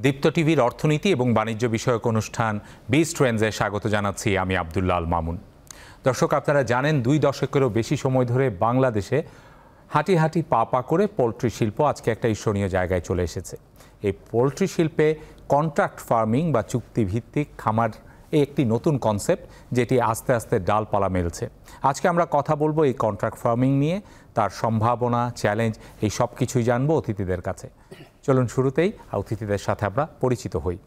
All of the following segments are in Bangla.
দীপ্ত টিভির অর্থনীতি এবং বাণিজ্য বিষয়ক অনুষ্ঠান বিজ ট্রেন্ডসে স্বাগত জানাচ্ছি আমি আব্দুল্লাহ আল মামুন। দর্শক, আপনারা জানেন 2 দশকেরও বেশি সময় ধরে বাংলাদেশে হাঁটি হাঁটি পা পা করে পোলট্রি শিল্প আজকে একটা ঈর্ষণীয় জায়গায় চলে এসেছে। এই পোলট্রি শিল্পে কন্ট্রাক্ট ফার্মিং বা চুক্তিভিত্তিক খামার একটি নতুন কনসেপ্ট, যেটি আস্তে আস্তে ডালপালা মেলছে। আজকে আমরা কথা বলবো এই কন্ট্রাক্ট ফার্মিং নিয়ে, তার সম্ভাবনা, চ্যালেঞ্জ, এই সব কিছুই জানবো অতিথিদের কাছে। চলুন শুরুতেই অতিথিদের সাথে আমরা পরিচিত হই।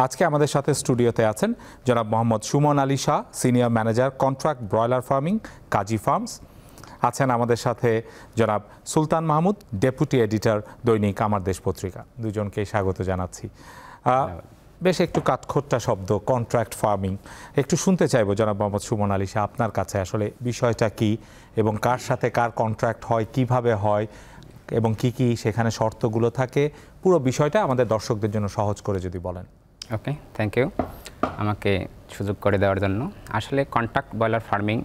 আজকে আমাদের সাথে স্টুডিওতে আছেন জনাব Mohammad Suman Ali Shah, senior manager contract broiler farming, Kazi Farms. আছেন আমাদের সাথে জনাব সুলতান মাহমুদ, ডেপুটি এডিটর, দৈনিক আমার দেশ পত্রিকা। দুজনকে স্বাগত জানাচ্ছি। বেশ একটু কাঠখোট্টা শব্দ কন্ট্রাক্ট ফার্মিং, একটু শুনতে চাইবো জনাব মোহাম্মদ সুমন আলী শাহ, আপনার কাছে আসলে বিষয়টা কি এবং কার সাথে কার কন্ট্রাক্ট হয়, কিভাবে হয় এবং কি কি সেখানে শর্তগুলো থাকে, পুরো বিষয়টা আমাদের দর্শকদের জন্য সহজ করে যদি বলেন। ওকে, থ্যাংক ইউ আমাকে সুযোগ করে দেওয়ার জন্য। আসলে কন্ট্রাক্ট ব্রয়লার ফার্মিং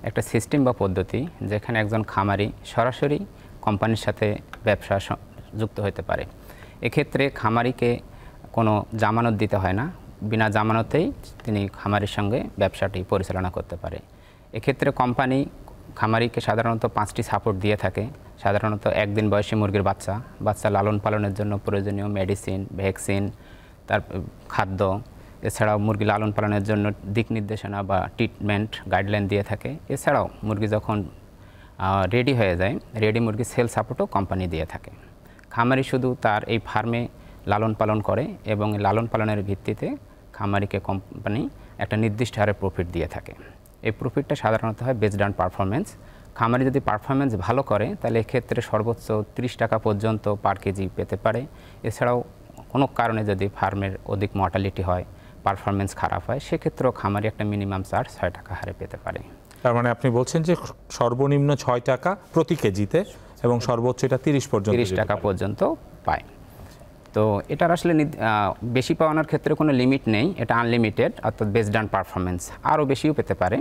একটা সিস্টেম বা পদ্ধতি যেখানে একজন খামারি সরাসরি কোম্পানির সাথে ব্যবসা যুক্ত হতে পারে। এক্ষেত্রে খামারিকে কোনো জামানত দিতে হয় না, বিনা জামানতেই তিনি খামারির সঙ্গে ব্যবসাটি পরিচালনা করতে পারে। এক্ষেত্রে কোম্পানি খামারিকে সাধারণত 5টি সাপোর্ট দিয়ে থাকে। সাধারণত 1 দিন বয়সী মুরগির বাচ্চা লালন পালনের জন্য প্রয়োজনীয় মেডিসিন, ভ্যাকসিন, তার খাদ্য, এছাড়াও মুরগি লালন পালনের জন্য দিক নির্দেশনা বা ট্রিটমেন্ট গাইডলাইন দিয়ে থাকে। এছাড়াও মুরগি যখন রেডি হয়ে যায়, রেডি মুরগি সেল সাপোর্টও কোম্পানি দিয়ে থাকে। খামারি শুধু তার এই ফার্মে লালন পালন করে এবং লালন পালনের ভিত্তিতে খামারিকে কোম্পানি একটা নির্দিষ্ট হারে প্রফিট দিয়ে থাকে। এই প্রফিটটা সাধারণত হয় বেসড অন পারফরমেন্স। খামারি যদি পারফরমেন্স ভালো করে তাহলে এক্ষেত্রে সর্বোচ্চ 30 টাকা পর্যন্ত পার কেজি পেতে পারে। এছাড়াও কোনো কারণে যদি ফার্মের অধিক মর্টালিটি হয়, পারফরমেন্স খারাপ হয়, সেক্ষেত্রেও খামারি একটা মিনিমাম চার্জ 6 টাকা হারে পেতে পারে। তার মানে আপনি বলছেন যে সর্বনিম্ন 6 টাকা প্রতি কেজিতে এবং সর্বোচ্চ এটা 30 টাকা পর্যন্ত পায়। তো এটার আসলে বেশি পাওয়ানোর ক্ষেত্রে কোনো লিমিট নেই, এটা আনলিমিটেড, অর্থাৎ বেসড অন পারফরমেন্স আরও বেশিও পেতে পারে,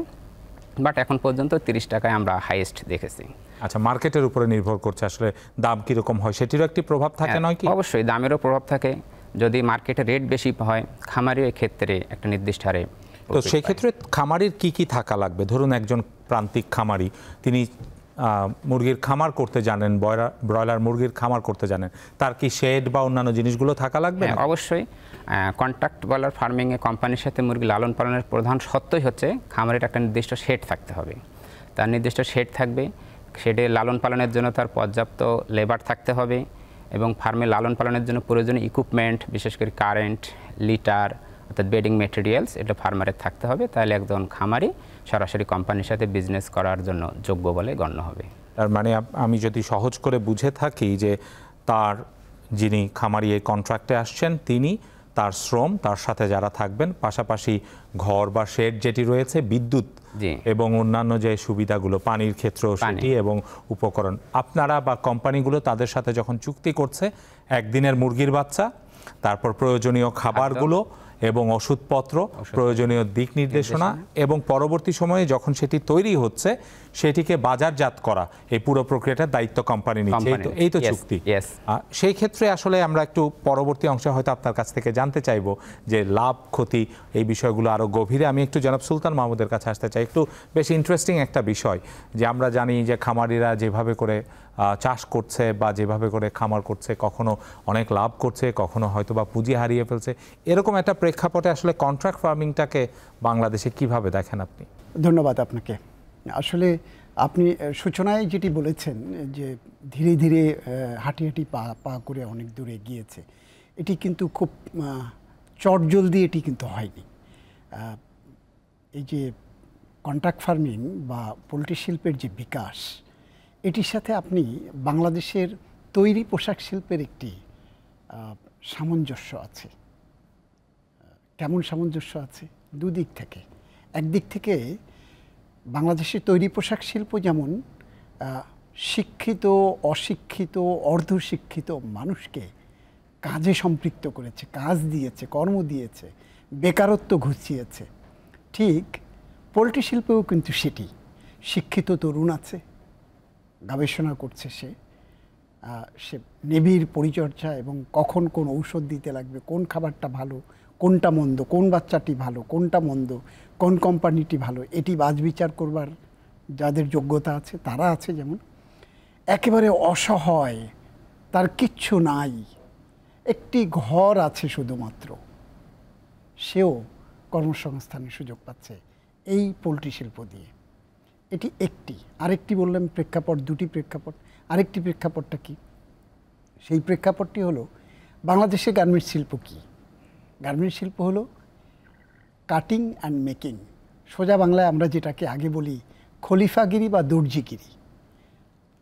বাট এখন পর্যন্ত 30 টাকায় আমরা হাইয়েস্ট দেখেছি। আচ্ছা, মার্কেটের উপরে নির্ভর করছে আসলে দাম কীরকম হয়, সেটিরও একটি প্রভাব থাকে নয় কি? অবশ্যই দামেরও প্রভাব থাকে। যদি মার্কেটে রেট বেশি হয়, খামারিও এক্ষেত্রে একটা নির্দিষ্ট হারে। তো সেই ক্ষেত্রে খামারির কি কি থাকা লাগবে? ধরুন একজন প্রান্তিক খামারি, তিনি মুরগির খামার করতে জানেন, ব্রয়লার মুরগির খামার করতে জানেন, তার কি শেড বা অন্যান্য জিনিসগুলো থাকা লাগবে? অবশ্যই। কন্ট্রাক্ট ব্রয়লার ফার্মিংয়ে কোম্পানির সাথে মুরগি লালন পালনের প্রধান সত্যই হচ্ছে খামারের একটা নির্দিষ্ট শেড থাকতে হবে। তার নির্দিষ্ট শেড থাকবে, শেডে লালন পালনের জন্য তার পর্যাপ্ত লেবার থাকতে হবে এবং ফার্মে লালন পালনের জন্য প্রয়োজনীয় ইকুইপমেন্ট, বিশেষ করে কারেন্ট, লিটার, অর্থাৎ বেডিং মেটেরিয়ালস, এটা ফার্মারের থাকতে হবে। তাহলে একজন খামারি সরাসরি কোম্পানির সাথে বিজনেস করার জন্য যোগ্য বলে গণ্য হবে। তার মানে আমি যদি সহজ করে বুঝে থাকি যে তার যিনি খামারি এই কন্ট্রাক্টে আসছেন, তিনি তার শ্রম, তার সাথে যারা থাকবেন, পাশাপাশি ঘর বা শেড যেটি রয়েছে, বিদ্যুৎ এবং অন্যান্য যে সুবিধাগুলো, পানির ক্ষেত্রেও সেটি, এবং উপকরণ, আপনারা বা কোম্পানিগুলো তাদের সাথে যখন চুক্তি করছে, একদিনের মুরগির বাচ্চা, তারপর প্রয়োজনীয় খাবারগুলো এবং ওষুধপত্র, প্রয়োজনীয় দিক নির্দেশনা, এবং পরবর্তী সময়ে যখন সেটি তৈরি হচ্ছে সেটিকে বাজারজাত করা, এই পুরো প্রক্রিয়াটার দায়িত্ব কোম্পানি নিচ্ছে। এই তো চুক্তি। সেই ক্ষেত্রে আসলে আমরা একটু পরবর্তী অংশে হয়তো আপনার কাছ থেকে জানতে চাইবো যে লাভ ক্ষতি, এই বিষয়গুলো আরও গভীরে। আমি একটু জনাব সুলতান মাহমুদের কাছে আসতে চাই। একটু বেশ ইন্টারেস্টিং একটা বিষয় যে আমরা জানি যে খামারিরা যেভাবে করে চাষ করছে বা যেভাবে করে খামার করছে, কখনো অনেক লাভ করছে, কখনো হয়তো বা পুঁজি হারিয়ে ফেলছে। এরকম একটা প্রেক্ষাপটে আসলে কন্ট্রাক্ট ফার্মিংটাকে বাংলাদেশে কিভাবে দেখেন আপনি? ধন্যবাদ আপনাকে। আসলে আপনি সূচনায় যেটি বলেছেন যে ধীরে ধীরে হাঁটি হাঁটি পা করে অনেক দূরে গিয়েছে, এটি কিন্তু খুব চটজলদি এটি কিন্তু হয়নি। এই যে কন্ট্রাক্ট ফার্মিং বা পোলট্রি শিল্পের যে বিকাশ, এটির সাথে আপনি বাংলাদেশের তৈরি পোশাক শিল্পের একটি সামঞ্জস্য আছে। কেমন সামঞ্জস্য আছে? দুদিক থেকে। একদিক থেকে বাংলাদেশের তৈরি পোশাক শিল্প যেমন শিক্ষিত, অশিক্ষিত, অর্ধশিক্ষিত মানুষকে কাজে সম্পৃক্ত করেছে, কাজ দিয়েছে, কর্ম দিয়েছে, বেকারত্ব ঘুচিয়েছে। ঠিক পোলট্রি শিল্পেও কিন্তু সেটি। শিক্ষিত তরুণ আছে, গবেষণা করছে সে, সে নিবিড় পরিচর্যা এবং কখন কোন ঔষধ দিতে লাগবে, কোন খাবারটা ভালো, কোনটা মন্দ, কোন বাচ্চাটি ভালো, কোনটা মন্দ, কোন কোম্পানিটি ভালো, এটি বাছবিচার করবার যাদের যোগ্যতা আছে তারা আছে। যেমন একেবারে অসহায়, তার কিচ্ছু নাই, একটি ঘর আছে শুধুমাত্র, সেও কর্মসংস্থানের সুযোগ পাচ্ছে এই পোলট্রি শিল্প দিয়ে। এটি একটি। আরেকটি বললাম প্রেক্ষাপট, দুটি প্রেক্ষাপট। আরেকটি প্রেক্ষাপটটা কি? সেই প্রেক্ষাপটটি হলো বাংলাদেশে গার্মেন্টস শিল্প কি? গার্মেন্টস শিল্প হলো কাটিং অ্যান্ড মেকিং। সোজা বাংলায় আমরা যেটাকে আগে বলি খলিফাগিরি বা দর্জিগিরি,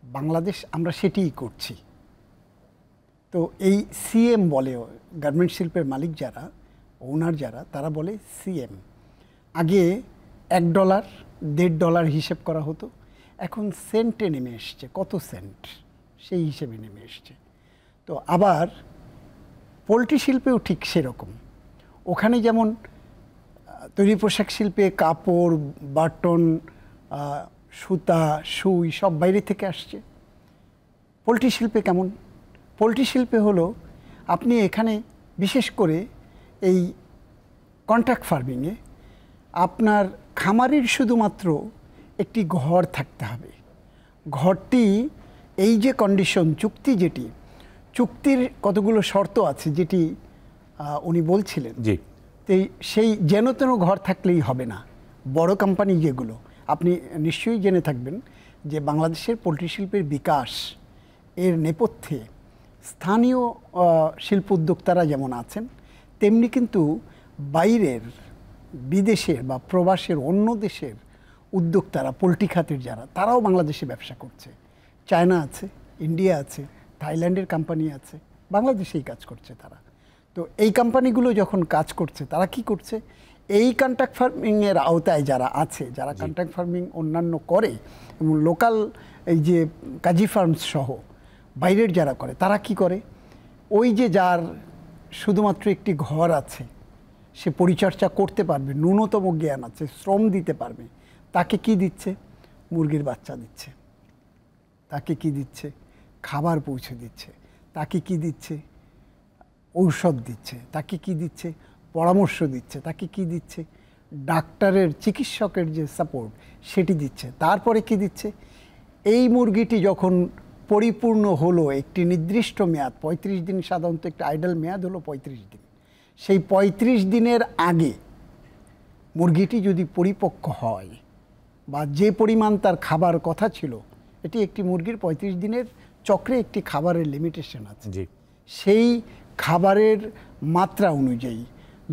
বাংলাদেশ আমরা সেটিই করছি। তো এই সিএম বলে, গার্মেন্টস শিল্পের মালিক যারা, ওনার যারা, তারা বলে সিএম। আগে $1, $1.5 হিসেব করা হতো, এখন সেন্টে নেমে এসছে, কত সেন্ট সেই হিসেবে নেমে এসছে। তো আবার পোলট্রি শিল্পেও ঠিক সেরকম। ওখানে যেমন তৈরি পোশাক শিল্পে কাপড়, বাটন, সুতা, সুই সব বাইরে থেকে আসছে। পোলট্রি শিল্পে কেমন? পোলট্রি শিল্পে হলো আপনি এখানে বিশেষ করে এই কন্ট্রাক্ট ফার্মিংয়ে আপনার খামারির শুধুমাত্র একটি ঘর থাকতে হবে। ঘরটি এই যে কন্ডিশন, চুক্তি, যেটি চুক্তির কতগুলো শর্ত আছে যেটি উনি বলছিলেন, সেই যেন তেন ঘর থাকলেই হবে না। বড় কোম্পানি যেগুলো, আপনি নিশ্চয়ই জেনে থাকবেন যে বাংলাদেশের পোলট্রি শিল্পের বিকাশ এর নেপথ্যে স্থানীয় শিল্প উদ্যোক্তারা যেমন আছেন, তেমনি কিন্তু বাইরের, বিদেশের বা প্রবাসের অন্য দেশের উদ্যোক্তারা, পোলট্রি খাতের যারা, তারাও বাংলাদেশে ব্যবসা করছে। চায়না আছে, ইন্ডিয়া আছে, থাইল্যান্ডের কোম্পানি আছে, বাংলাদেশেই কাজ করছে তারা। তো এই কোম্পানিগুলো যখন কাজ করছে, তারা কি করছে? এই কন্ট্রাক্ট ফার্মিংয়ের আওতায় যারা আছে, যারা কন্ট্রাক্ট ফার্মিং অন্যান্য করে এবং লোকাল এই যে কাজী ফার্মস সহ বাইরের যারা করে, তারা কি করে? ওই যে যার শুধুমাত্র একটি ঘর আছে, সে পরিচর্যা করতে পারবে, ন্যূনতম জ্ঞান আছে, শ্রম দিতে পারবে, তাকে কি দিচ্ছে? মুরগির বাচ্চা দিচ্ছে। তাকে কি দিচ্ছে? খাবার পৌঁছে দিচ্ছে। তাকে কি দিচ্ছে? ঔষধ দিচ্ছে। তাকে কি দিচ্ছে? পরামর্শ দিচ্ছে। তাকে কি দিচ্ছে? ডাক্তারের, চিকিৎসকের যে সাপোর্ট সেটি দিচ্ছে। তারপরে কি দিচ্ছে? এই মুরগিটি যখন পরিপূর্ণ হলো, একটি নির্দিষ্ট মেয়াদ, 35 দিন সাধারণত একটা আইডাল মেয়াদ হলো 35 দিন। সেই 35 দিনের আগে মুরগিটি যদি পরিপক্ক হয় বা যে পরিমাণ তার খাবার কথা ছিল, এটি একটি মুরগির 35 দিনের চক্রে একটি খাবারের লিমিটেশন আছে। সেই খাবারের মাত্রা অনুযায়ী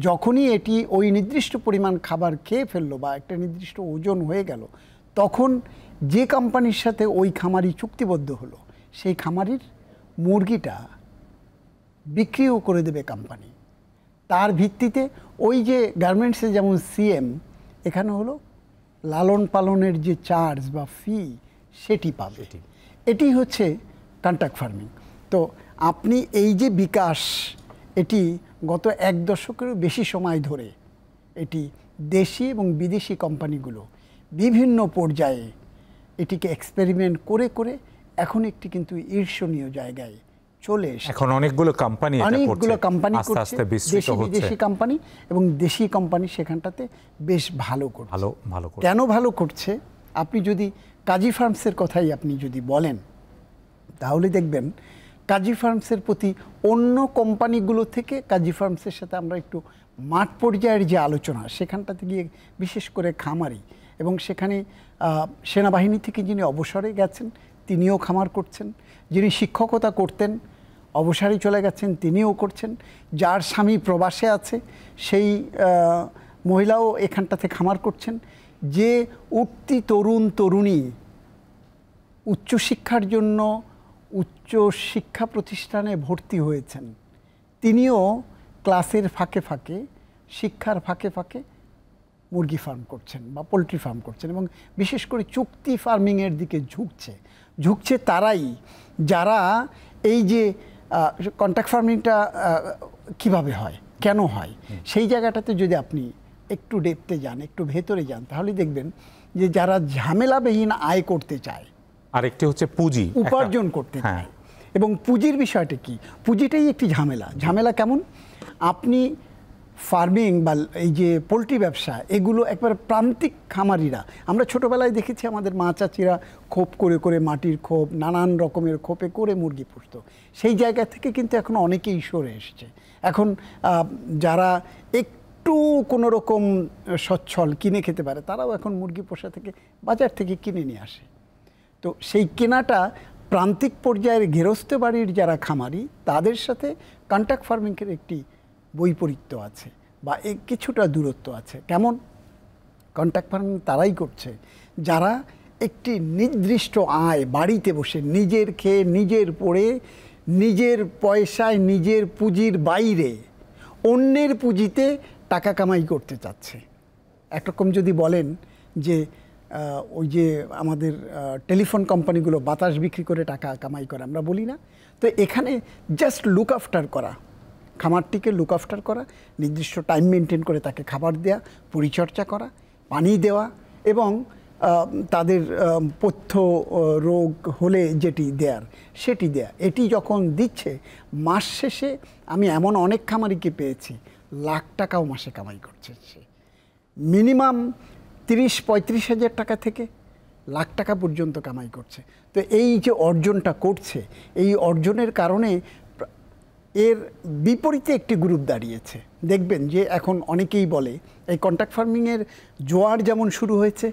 যখনই এটি ওই নির্দিষ্ট পরিমাণ খাবার খেয়ে ফেললো বা একটা নির্দিষ্ট ওজন হয়ে গেল, তখন যে কোম্পানির সাথে ওই খামারি চুক্তিবদ্ধ হলো, সেই খামারির মুরগিটা বিক্রিও করে দেবে কোম্পানি। তার ভিত্তিতে ওই যে গার্মেন্টসে যেমন সিএম, এখানে হলো লালন পালনের যে চার্জ বা ফি সেটি পাবে। এটি হচ্ছে কন্ট্রাক্ট ফার্মিং। তো আপনি এই যে বিকাশ, এটি গত 1 দশকেরও বেশি সময় ধরে এটি দেশি এবং বিদেশি কোম্পানিগুলো বিভিন্ন পর্যায়ে এটিকে এক্সপেরিমেন্ট করে করে এখন একটি কিন্তু ঈর্ষণীয় জায়গায় চলে এসেছে। এখন অনেকগুলো কোম্পানি করছে, দেশি বিদেশি কোম্পানি, এবং দেশি কোম্পানি সেখানটাতে বেশ ভালো করছে। কেন ভালো করছে? আপনি যদি কাজী ফার্মসের কথাই আপনি যদি বলেন, তাহলে দেখবেন কাজী ফার্মসের প্রতি অন্য কোম্পানিগুলো থেকে কাজী ফার্মসের সাথে আমরা একটু মাঠ পর্যায়ের যে আলোচনা, সেখানটাতে গিয়ে বিশেষ করে খামারি, এবং সেখানে সেনাবাহিনী থেকে যিনি অবসরে গেছেন তিনিও খামার করছেন, যিনি শিক্ষকতা করতেন অবসরে চলে গেছেন তিনিও করছেন, যার স্বামী প্রবাসে আছে সেই মহিলাও এখানটাতে খামার করছেন, যে উঠতি তরুণ তরুণী উচ্চশিক্ষার জন্য উচ্চ শিক্ষা প্রতিষ্ঠানে ভর্তি হয়েছেন, তিনিও ক্লাসের ফাঁকে ফাঁকে, শিক্ষার ফাঁকে ফাঁকে মুরগি ফার্ম করছেন বা পোলট্রি ফার্ম করছেন, এবং বিশেষ করে চুক্তি ফার্মিংয়ের দিকে ঝুঁকছে তারাই যারা এই যে কন্ট্রাক্ট ফার্মিংটা কিভাবে হয়, কেন হয়, সেই জায়গাটাতে যদি আপনি একটু ডেপথে যান, একটু ভেতরে যান, তাহলে দেখবেন যে যারা ঝামেলাবিহীন আয় করতে চায়, আরেকটি হচ্ছে পুঁজি উপার্জন করতে চায়, এবং পুঁজির বিষয়টা কি? পুঁজিটাই একটি ঝামেলা কেমন? আপনি ফার্মিং বা এই যে পোলট্রি ব্যবসা, এগুলো একবার প্রান্তিক খামারিরা, আমরা ছোটোবেলায় দেখেছি আমাদের মা চাচিরা খোপ করে করে, মাটির খোপ, নানান রকমের খোপে করে মুরগি পুষত। সেই জায়গা থেকে কিন্তু এখন অনেকেই সরে এসছে। এখন যারা একটু কোনো রকম সচ্ছল কিনে খেতে পারে, তারাও এখন মুরগি পোষা থেকে বাজার থেকে কিনে নিয়ে আসে। তো সেই কেনাটা প্রান্তিক পর্যায়ের গৃহস্থ বাড়ির যারা খামারি, তাদের সাথে কন্ট্রাক্ট ফার্মিংয়ের একটি বৈপরীত্য আছে বা কিছুটা দূরত্ব আছে। কেমন? কন্ট্রাক্ট ফার্মিং তারাই করছে যারা একটি নির্দিষ্ট আয় বাড়িতে বসে নিজের খেয়ে, নিজের পড়ে, নিজের পয়সায়, নিজের পুঁজির বাইরে অন্যের পুঁজিতে টাকা কামাই করতে চাচ্ছে। একরকম যদি বলেন যে ওই যে আমাদের টেলিফোন কোম্পানিগুলো বাতাস বিক্রি করে টাকা কামাই করে, আমরা বলি না? তো এখানে জাস্ট লুক আফটার করা, খামারটিকে লুক আফটার করা, নির্দিষ্ট টাইম মেনটেন করে তাকে খাবার দেওয়া, পরিচর্যা করা, পানি দেওয়া এবং তাদের পথ্য রোগ হলে যেটি দেয়ার সেটি দেয়া। এটি যখন দিচ্ছে, মাস শেষে আমি এমন অনেক খামারিকে পেয়েছি লাখ টাকাও মাসে কামাই করছে। সে মিনিমাম 30-35 হাজার টাকা থেকে লাখ টাকা পর্যন্ত কামাই করছে। তো এই যে অর্জনটা করছে, এই অর্জনের কারণে এর বিপরীতে একটি গ্রুপ দাঁড়িয়েছে। দেখবেন যে এখন অনেকেই বলে এই কন্ট্রাক্ট ফার্মিংয়ের জোয়ার যেমন শুরু হয়েছে,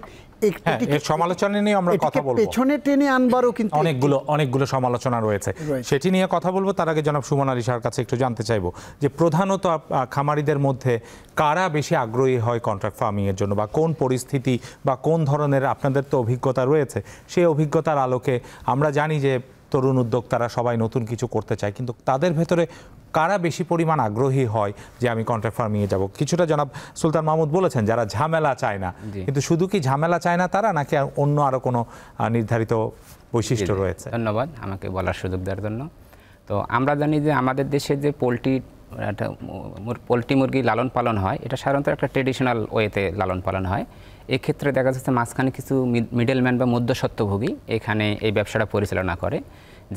সমালোচনা নিয়ে আমরা কথা বলবো, পেছনে টেনে আনবারও কিন্তু অনেকগুলো সমালোচনা রয়েছে, সেটি নিয়ে কথা বলবো। তার আগে জনাব সুমন আলী শাহর কাছে একটু জানতে চাইবো যে প্রধানত খামারিদের মধ্যে কারা বেশি আগ্রহী হয় কন্ট্রাক্ট ফার্মিং এর জন্য, বা কোন পরিস্থিতি বা কোন ধরনের, আপনাদের তো অভিজ্ঞতা রয়েছে, সেই অভিজ্ঞতার আলোকে আমরা জানি যে তরুণ উদ্যোক্তারা সবাই নতুন কিছু করতে চায়, কিন্তু তাদের ভেতরে কারা বেশি পরিমাণ আগ্রহী হয় যে আমি কন্ট্রাক্ট ফার্মিংয়ে যাব? কিছুটা জনাব সুলতান মাহমুদ বলেছেন যারা ঝামেলা চায় না, কিন্তু শুধু কি ঝামেলা চায় না তারা, নাকি অন্য আরো কোনো নির্ধারিত বৈশিষ্ট্য রয়েছে? ধন্যবাদ আমাকে বলার সুযোগ দেওয়ার জন্য। তো আমরা জানি যে আমাদের দেশে যে পোলট্রি মুরগি লালন পালন হয়, এটা সাধারণত একটা ট্রেডিশনাল ওয়েতে লালন পালন হয়। এক্ষেত্রে দেখা যাচ্ছে মাঝখানে কিছু মিডলম্যান বা মধ্যস্বত্বভোগী এখানে এই ব্যবসাটা পরিচালনা করে,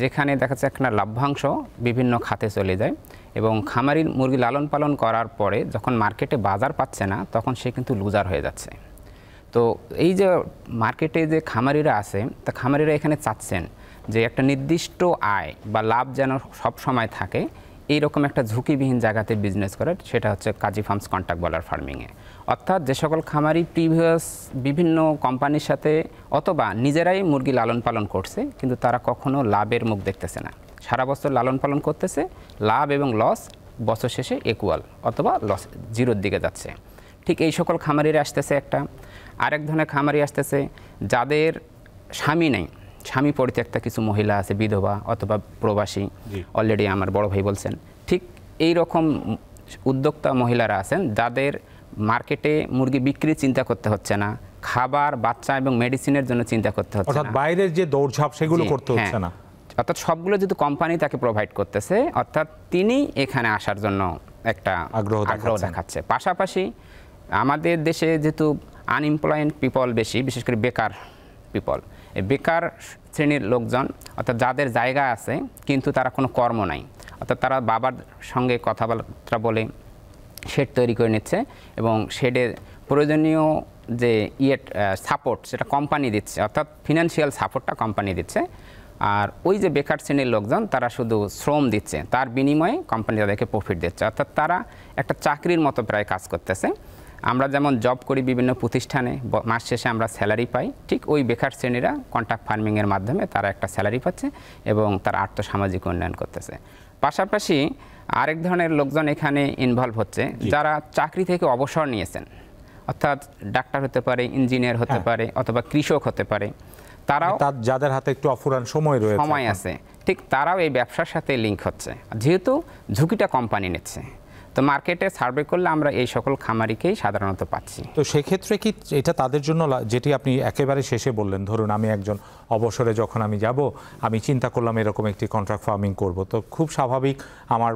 যেখানে দেখা যাচ্ছে একটা লাভ্যাংশ বিভিন্ন খাতে চলে যায় এবং খামারির মুরগি লালন পালন করার পরে যখন মার্কেটে বাজার পাচ্ছে না, তখন সে কিন্তু লুজার হয়ে যাচ্ছে। তো এই যে মার্কেটে যে খামারিরা আছে, তা খামারিরা এখানে চাচ্ছেন যে একটা নির্দিষ্ট আয় বা লাভ যেন সব সময় থাকে, এইরকম একটা ঝুঁকিবিহীন জায়গাতে বিজনেস করে, সেটা হচ্ছে কাজী ফার্মস কন্ট্রাক্ট বয়লার ফার্মিংয়ে। অর্থাৎ যে সকল খামারি প্রিভিয়াস বিভিন্ন কোম্পানির সাথে অথবা নিজেরাই মুরগি লালন পালন করছে, কিন্তু তারা কখনো লাভের মুখ দেখতেছে না, সারা বছর লালন পালন করতেছে, লাভ এবং লস বছর শেষে ইকুয়াল অথবা লস জিরোর দিকে যাচ্ছে। ঠিক এই সকল খামারিরা আসতেছে একটা। আরেক ধরনের খামারি আসতেছে যাদের স্বামী নেই, স্বামী পরিত্যক্তা কিছু মহিলা আছে, বিধবা অথবা প্রবাসী, অলরেডি আমার বড় ভাই বলছেন। ঠিক এই রকম উদ্যোক্তা মহিলারা আছেন যাদের মার্কেটে মুরগি বিক্রির চিন্তা করতে হচ্ছে না, খাবার, বাচ্চা এবং মেডিসিনের জন্য চিন্তা করতে হচ্ছে না, বাইরের যে দৌড়ঝাঁপ সেগুলো করতে হচ্ছে না, অর্থাৎ সবগুলো যেহেতু কোম্পানি তাকে প্রোভাইড করতেছে, অর্থাৎ তিনি এখানে আসার জন্য একটা আগ্রহ দেখাচ্ছে। পাশাপাশি আমাদের দেশে যেহেতু আনএমপ্লয়েড পিপল বেশি, বিশেষ করে বেকার পিপল, এই বেকার শ্রেণীর লোকজন, অর্থাৎ যাদের জায়গা আছে কিন্তু তারা কোনো কর্ম নাই, অর্থাৎ তারা বাবার সঙ্গে কথাবার্তা বলে শেড তৈরি করে নিচ্ছে এবং শেডের প্রয়োজনীয় যে সাপোর্ট সেটা কোম্পানি দিচ্ছে, অর্থাৎ ফিনান্সিয়াল সাপোর্টটা কোম্পানি দিচ্ছে। আর ওই যে বেকার শ্রেণীর লোকজন তারা শুধু শ্রম দিচ্ছে, তার বিনিময়ে কোম্পানি তাদেরকে প্রফিট দিচ্ছে, অর্থাৎ তারা একটা চাকরির মতো প্রায় কাজ করতেছে। আমরা যেমন জব করি বিভিন্ন প্রতিষ্ঠানে, মাস শেষে আমরা স্যালারি পাই, ঠিক ওই বেকার শ্রেণীরা কন্ট্রাক্ট ফার্মিংয়ের মাধ্যমে তারা একটা স্যালারি পাচ্ছে এবং তারা আর্থসামাজিক উন্নয়ন করতেছে। পাশাপাশি আরেক ধরনের লোকজন এখানে ইনভলভ হচ্ছে যারা চাকরি থেকে অবসর নিয়েছেন, অর্থাৎ ডাক্তার হতে পারে, ইঞ্জিনিয়ার হতে পারে অথবা কৃষক হতে পারে, তারাও যাদের হাতে একটু অফুরান সময় আছে, ঠিক তারাও এই ব্যবসার সাথে লিঙ্ক হচ্ছে, যেহেতু ঝুঁকিটা কোম্পানি নিচ্ছে। তো মার্কেটে সার্ভে করলে আমরা এই সকল খামারিকেই সাধারণত পাচ্ছি। তো সেক্ষেত্রে কি এটা তাদের জন্য, যেটি আপনি একেবারে শেষে বললেন, ধরুন আমি একজন অবসরে যখন আমি যাব আমি চিন্তা করলাম এরকম একটি কন্ট্রাক্ট ফার্মিং করব, তো খুব স্বাভাবিক আমার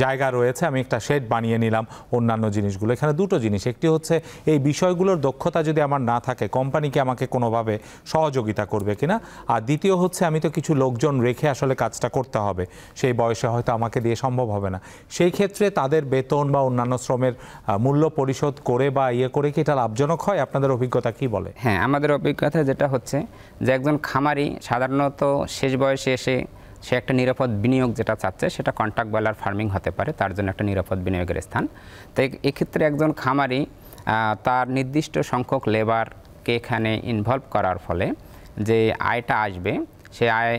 জায়গা রয়েছে, আমি একটা শেড বানিয়ে নিলাম অন্যান্য জিনিসগুলো। এখানে দুটো জিনিস, একটি হচ্ছে এই বিষয়গুলোর দক্ষতা যদি আমার না থাকে কোম্পানিকে আমাকে কোনোভাবে সহযোগিতা করবে কিনা, আর দ্বিতীয় হচ্ছে আমি তো কিছু লোকজন রেখে আসলে কাজটা করতে হবে, সেই বয়সে হয়তো আমাকে দিয়ে সম্ভব হবে না। সেই ক্ষেত্রে তাদের বেতন বা অন্যান্য শ্রমের মূল্য পরিশোধ করে বা করে কি এটা লাভজনক হয়? আপনাদের অভিজ্ঞতা কি বলে? হ্যাঁ, আমাদের অভিজ্ঞতা যেটা হচ্ছে যে একজন খামারি সাধারণত শেষ বয়সে এসে সে একটা নিরাপদ বিনিয়োগ যেটা চাচ্ছে সেটা কন্ট্রাক্ট ব্রয়লার ফার্মিং হতে পারে, তার জন্য একটা নিরাপদ বিনিয়োগের স্থান। তো এক্ষেত্রে একজন খামারি তার নির্দিষ্ট সংখ্যক লেবারকে এখানে ইনভলভ করার ফলে যে আয়টা আসবে সে আয়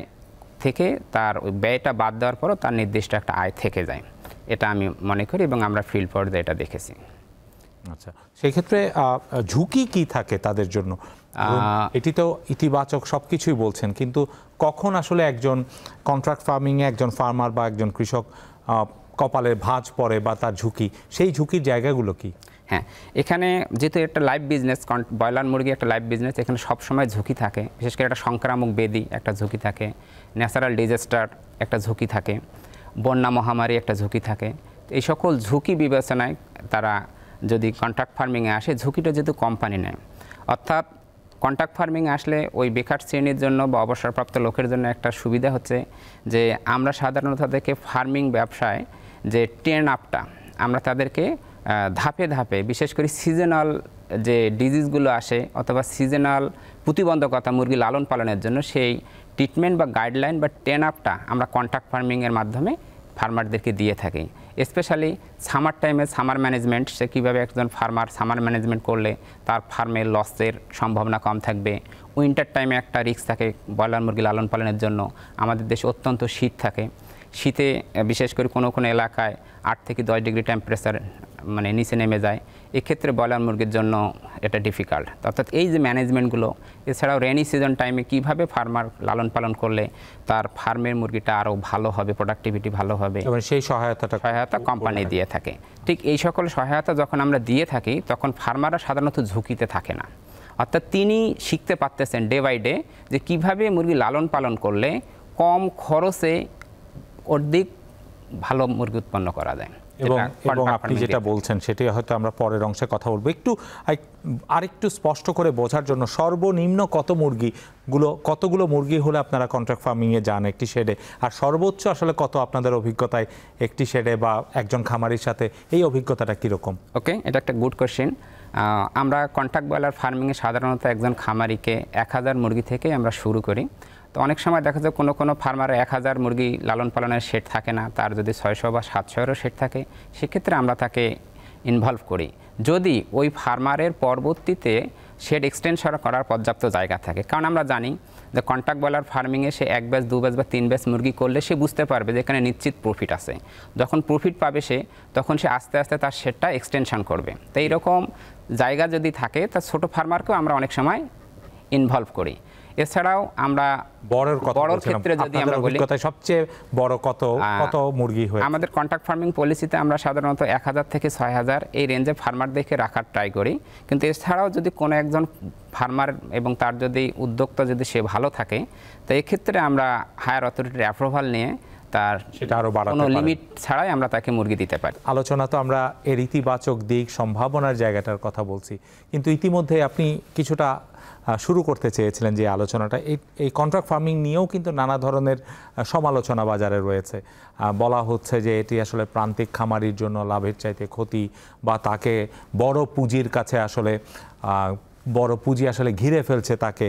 থেকে তার ওই ব্যয়টা বাদ দেওয়ার পরও তার নির্দিষ্ট একটা আয় থেকে যায়, এটা আমি মনে করি এবং আমরা ফিল্ড পর্যায়ে এটা দেখেছি। আচ্ছা, সেই ক্ষেত্রে ঝুঁকি কি থাকে তাদের জন্য? এটি তো ইতিবাচক সবকিছুই বলছেন, কিন্তু কখন আসলে একজন কন্ট্রাক্ট ফার্মিংয়ে একজন ফার্মার বা একজন কৃষক কপালে ভাঁজ পড়ে বা তার ঝুঁকি, সেই ঝুঁকির জায়গাগুলো কি? হ্যাঁ, এখানে যেহেতু একটা লাইভ বিজনেস, ব্রয়লার মুরগি একটা লাইভ বিজনেস, এখানে সবসময় ঝুঁকি থাকে। বিশেষ করে একটা সংক্রামক ব্যাধি একটা ঝুঁকি থাকে, ন্যাচারাল ডিজাস্টার একটা ঝুঁকি থাকে, বন্যা মহামারী একটা ঝুঁকি থাকে। এই সকল ঝুঁকি বিবেচনায় তারা যদি কন্ট্রাক্ট ফার্মিংয়ে আসে, ঝুঁকিটা যেহেতু কোম্পানি নেয়, অর্থাৎ কন্ট্রাক্ট ফার্মিংয়ে আসলে ওই বেকার শ্রেণীর জন্য বা অবসরপ্রাপ্ত লোকের জন্য একটা সুবিধা হচ্ছে যে আমরা সাধারণত তাদেরকে ফার্মিং ব্যবসায় যে ট্রেন আপটা আমরা তাদেরকে ধাপে ধাপে, বিশেষ করে সিজনাল যে ডিজিজগুলো আসে অথবা সিজনাল প্রতিবন্ধকতা মুরগি লালন পালনের জন্য সেই ট্রিটমেন্ট বা গাইডলাইন বা ট্রেন আপটা আমরা কন্ট্রাক্ট ফার্মিংয়ের মাধ্যমে ফার্মারদেরকে দিয়ে থাকি। স্পেশালি সামার টাইমে সামার ম্যানেজমেন্ট, সে কীভাবে একজন ফার্মার সামার ম্যানেজমেন্ট করলে তার ফার্মের লসের সম্ভাবনা কম থাকবে। উইন্টার টাইমে একটা রিস্ক থাকে ব্রয়লার মুরগি লালন পালনের জন্য, আমাদের দেশে অত্যন্ত শীত থাকে, শীতে বিশেষ করে কোনো কোনো এলাকায় 8 থেকে 10 ডিগ্রি টেম্পারেচার মানে নিচে নেমে যায়, এক্ষেত্রে ব্রয়লার মুরগির জন্য এটা ডিফিকাল্ট। অর্থাৎ এই যে ম্যানেজমেন্টগুলো, এছাড়াও রেনি সিজন টাইমে কীভাবে ফার্মার লালন পালন করলে তার ফার্মের মুরগিটা আরও ভালো হবে, প্রোডাক্টিভিটি ভালো হবে, সেই সহায়তা কোম্পানি দিয়ে থাকে। ঠিক এই সকল সহায়তা যখন আমরা দিয়ে থাকি তখন ফার্মাররা সাধারণত ঝুঁকিতে থাকে না। অর্থাৎ তিনি শিখতে পারতেছেন ডে বাই ডে যে কীভাবে মুরগি লালন পালন করলে কম খরচে অধিক ভালো মুরগি উৎপন্ন করা যায়। এবং আপনি যেটা বলছেন সেটি হয়তো আমরা পরের অংশে কথা বলবো। আরেকটু স্পষ্ট করে বোঝার জন্য, সর্বনিম্ন কতগুলো মুরগি হলে আপনারা কন্ট্রাক্ট ফার্মিংয়ে যান একটি শেডে, আর সর্বোচ্চ আসলে কত আপনাদের অভিজ্ঞতায় একটি শেডে বা একজন খামারির সাথে, এই অভিজ্ঞতাটা কীরকম? ওকে, এটা একটা গুড কোয়েশ্চেন। আমরা কন্ট্রাক্ট ব্রয়লার ফার্মিংয়ে সাধারণত একজন খামারিকে 1000 মুরগি থেকে আমরা শুরু করি। তো অনেক সময় দেখা যায় কোনো কোনো ফার্মারে 1000 মুরগি লালন পালনের শেড থাকে না, তার যদি 600 বা 700-এরও শেড থাকে, সেক্ষেত্রে আমরা তাকে ইনভলভ করি যদি ওই ফার্মারের পরবর্তীতে শেড এক্সটেনশন করার পর্যাপ্ত জায়গা থাকে। কারণ আমরা জানি যে কন্ট্রাক্ট ব্রয়লার ফার্মিংয়ে সে 1 ব্যাচ 2 ব্যাচ বা 3 ব্যাচ মুরগি করলে সে বুঝতে পারবে যে এখানে নিশ্চিত প্রফিট আছে। যখন প্রফিট পাবে সে, তখন সে আস্তে আস্তে তার শেডটা এক্সটেনশন করবে। তো এইরকম জায়গা যদি থাকে, তা ছোটো ফার্মারকেও আমরা অনেক সময় ইনভলভ করি। এছাড়াও আমরা বড় ক্ষেত্রে যদি আমরা বলি, সবচেয়ে বড় কত মুরগি হয় আমাদের কন্ট্রাক্ট ফার্মিং পলিসিতে আমরা সাধারণত 1000 থেকে 6000 এই রেঞ্জে ফার্মার দেখে রাখার ট্রাই করি। কিন্তু এছাড়াও যদি কোনো একজন ফার্মার এবং তার যদি উদ্যোক্তা যদি সে ভালো থাকে, তো এক্ষেত্রে আমরা হায়ার অথরিটির অ্যাপ্রুভাল নিয়ে তার কোনো লিমিট ছাড়াই আমরা তাকে মুরগি দিতে পারি। আলোচনা তো আমরা এর ইতিবাচক দিক, সম্ভাবনার জায়গাটার কথা বলছি, কিন্তু ইতিমধ্যে আপনি কিছুটা শুরু করতে চেয়েছিলেন যে আলোচনাটা, এই কন্ট্রাক্ট ফার্মিং নিয়েও কিন্তু নানা ধরনের সমালোচনা বাজারে রয়েছে। বলা হচ্ছে যে এটি আসলে প্রান্তিক খামারির জন্য লাভের চাইতে ক্ষতি, বা তাকে বড় পুঁজির কাছে আসলে বড় পুঁজি আসলে ঘিরে ফেলছে তাকে।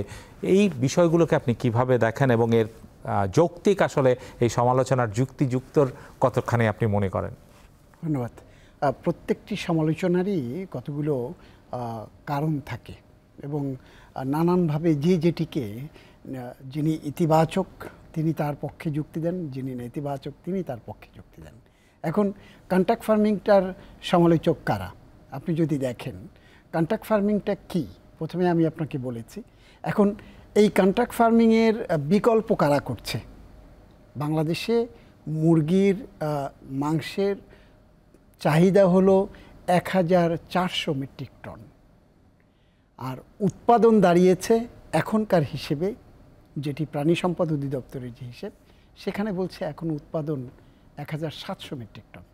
এই বিষয়গুলোকে আপনি কিভাবে দেখেন এবং এর যৌক্তিক আসলে এই সমালোচনার যুক্তিযুক্তর কতখানি আপনি মনে করেন? ধন্যবাদ। প্রত্যেকটি সমালোচনারই কতগুলো কারণ থাকে এবং নানানভাবে যেটিকে যিনি ইতিবাচক তিনি তার পক্ষে যুক্তি দেন, যিনি নেতিবাচক তিনি তার পক্ষে যুক্তি দেন। এখন কন্ট্রাক্ট ফার্মিংটার সমালোচক কারা? আপনি যদি দেখেন কন্ট্রাক্ট ফার্মিংটা কি, প্রথমে আমি আপনাকে বলেছি। এখন এই কন্ট্রাক্ট ফার্মিংয়ের বিকল্প কারা করছে? বাংলাদেশে মুরগির মাংসের চাহিদা হলো 1400 মেট্রিক টন, আর উৎপাদন দাঁড়িয়েছে এখনকার হিসেবে যেটি প্রাণী সম্পদ অধিদপ্তরের যে হিসেব, সেখানে বলছে এখন উৎপাদন 1700 মেট্রিক টন,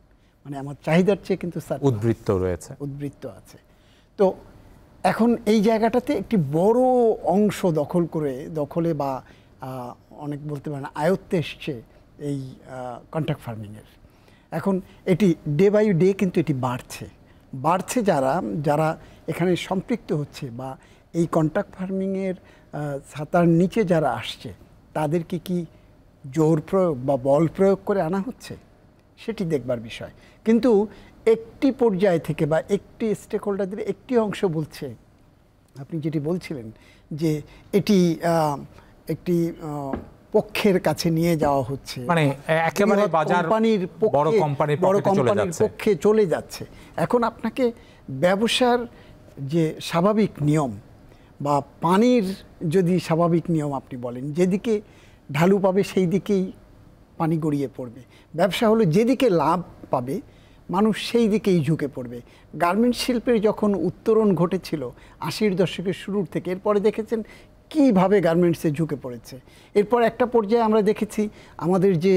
মানে আমার চাহিদার চেয়ে কিন্তু উদ্বৃত্ত আছে। তো এখন এই জায়গাটাতে একটি বড় অংশ দখলে বা অনেক বলতে পারেন আয়ত্তে এসছে এই কন্ট্রাক্ট ফার্মিংয়ের। এখন এটি ডে বাই ডে কিন্তু এটি বাড়ছে যারা এখানে সম্পৃক্ত হচ্ছে বা এই কন্ট্রাক্ট ফার্মিংয়ের ছাতার নিচে যারা আসছে, তাদেরকে কি জোর প্রয়োগ বা বল প্রয়োগ করে আনা হচ্ছে, সেটি দেখবার বিষয়। কিন্তু একটি পর্যায় থেকে বা একটি স্টেক হোল্ডারদের একটি অংশ বলছে, আপনি যেটি বলছিলেন যে এটি একটি পক্ষের কাছে নিয়ে যাওয়া হচ্ছে, মানে একেবারে বাজার বড় কোম্পানির পক্ষে চলে যাচ্ছে। এখন আপনাকে ব্যবসার যে স্বাভাবিক নিয়ম বা পানির যদি স্বাভাবিক নিয়ম আপনি বলেন, যেদিকে ঢালু পাবে সেই দিকেই পানি গড়িয়ে পড়বে। ব্যবসা হলো যেদিকে লাভ পাবে মানুষ সেই দিকেই ঝুঁকে পড়বে। গার্মেন্টস শিল্পের যখন উত্তরণ ঘটেছিল 80-এর দশকের শুরুর থেকে, এরপরে দেখেছেন কীভাবে গার্মেন্টসে ঝুঁকে পড়েছে। এরপর একটা পর্যায়ে আমরা দেখেছি আমাদের যে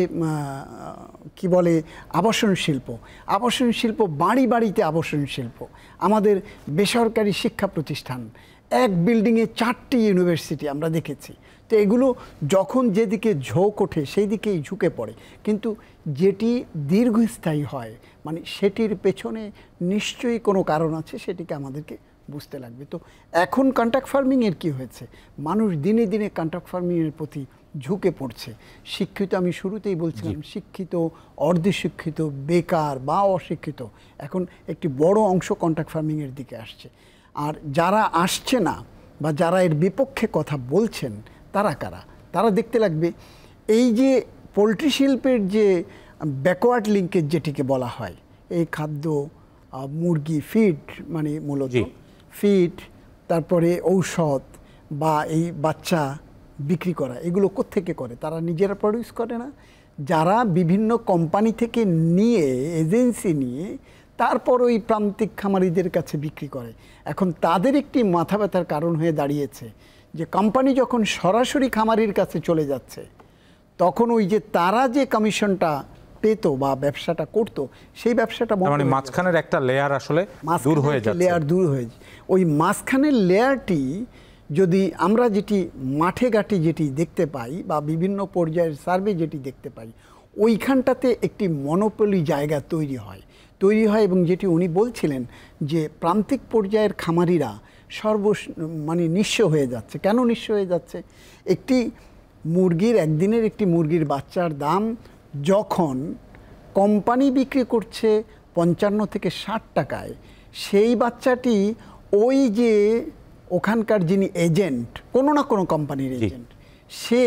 কি বলে আবাসন শিল্প, বাড়িতে আবাসন শিল্প, আমাদের বেসরকারি শিক্ষা প্রতিষ্ঠান, এক বিল্ডিংয়ে 4টি ইউনিভার্সিটি আমরা দেখেছি। তো এগুলো যখন যেদিকে ঝোঁক ওঠে সেই দিকেই ঝুঁকে পড়ে, কিন্তু যেটি দীর্ঘস্থায়ী হয় মানে সেটির পেছনে নিশ্চয়ই কোনো কারণ আছে, সেটিকে আমাদেরকে বুঝতে লাগবে। তো এখন কন্ট্রাক্ট ফার্মিংয়ের কী হয়েছে, মানুষ দিনে দিনে কন্ট্রাক্ট ফার্মিংয়ের প্রতি ঝুঁকে পড়ছে। শিক্ষিত, আমি শুরুতেই বলছিলাম, শিক্ষিত, অর্ধশিক্ষিত, বেকার বা অশিক্ষিত, এখন একটি বড় অংশ কন্ট্রাক্ট ফার্মিংয়ের দিকে আসছে। আর যারা আসছে না বা যারা এর বিপক্ষে কথা বলছেন তারা কারা, তারা দেখতে লাগবে এই যে পোলট্রি শিল্পের যে ব্যাকওয়ার্ড লিঙ্কেজ যেটিকে বলা হয়, এই খাদ্য, মুরগি ফিড, মানে মূলত ফিড, তারপরে ঔষধ বা এই বাচ্চা বিক্রি করা, এগুলো কোত্থেকে করে? তারা নিজেরা প্রডিউস করে না, যারা বিভিন্ন কোম্পানি থেকে নিয়ে, এজেন্সি নিয়ে তারপর ওই প্রান্তিক খামারিদের কাছে বিক্রি করে। এখন তাদের একটি মাথা ব্যথার কারণ হয়ে দাঁড়িয়েছে যে কোম্পানি যখন সরাসরি খামারির কাছে চলে যাচ্ছে, তখন ওই যে তারা যে কমিশনটা পেত বা ব্যবসাটা করত, সেই ব্যবসাটা মানে মাঝখানের একটা লেয়ার আসলে দূর হয়ে যাচ্ছে। ওই মাঝখানের লেয়ারটি যদি আমরা যেটি মাঠে ঘাটে যেটি দেখতে পাই বা বিভিন্ন পর্যায়ের সার্ভে যেটি দেখতে পাই, ওইখানটাতে একটি মনোপলি জায়গা তৈরি হয় এবং যেটি উনি বলছিলেন যে প্রান্তিক পর্যায়ের খামারিরা মানে নিঃস্ব হয়ে যাচ্ছে। কেন নিঃস্ব হয়ে যাচ্ছে? একটি মুরগির, একদিনের একটি মুরগির বাচ্চার দাম যখন কোম্পানি বিক্রি করছে 55 থেকে 60 টাকায়, সেই বাচ্চাটি ওই যে ওখানকার যিনি এজেন্ট, কোনো না কোনো কোম্পানির এজেন্ট, সে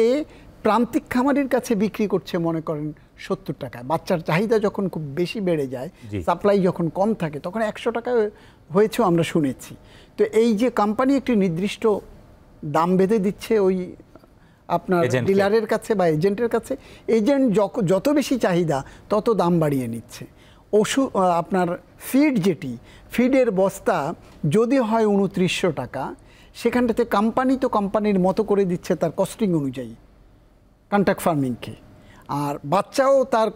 প্রান্তিক খামারির কাছে বিক্রি করছে মনে করেন 70 টাকায়। বাচ্চার চাহিদা যখন খুব বেশি বেড়ে যায়, সাপ্লাই যখন কম থাকে, তখন 100 টাকায় হয়েছেও আমরা শুনেছি। তো এই যে কোম্পানি একটি নির্দিষ্ট দাম বেঁধে দিচ্ছে ওই আপনার ডিলারের কাছে বা এজেন্টের কাছে, এজেন্ট যত বেশি চাহিদা তত দাম বাড়িয়ে নিচ্ছে। আপনার ফিড, যেটি ফিডের বস্তা যদি হয় 2900 টাকা, সেখানটাতে কোম্পানি তো কোম্পানির মতো করে দিচ্ছে তার কস্টিং অনুযায়ী কন্ট্রাক্ট ফার্মিংকে, আর বাচ্চাও তার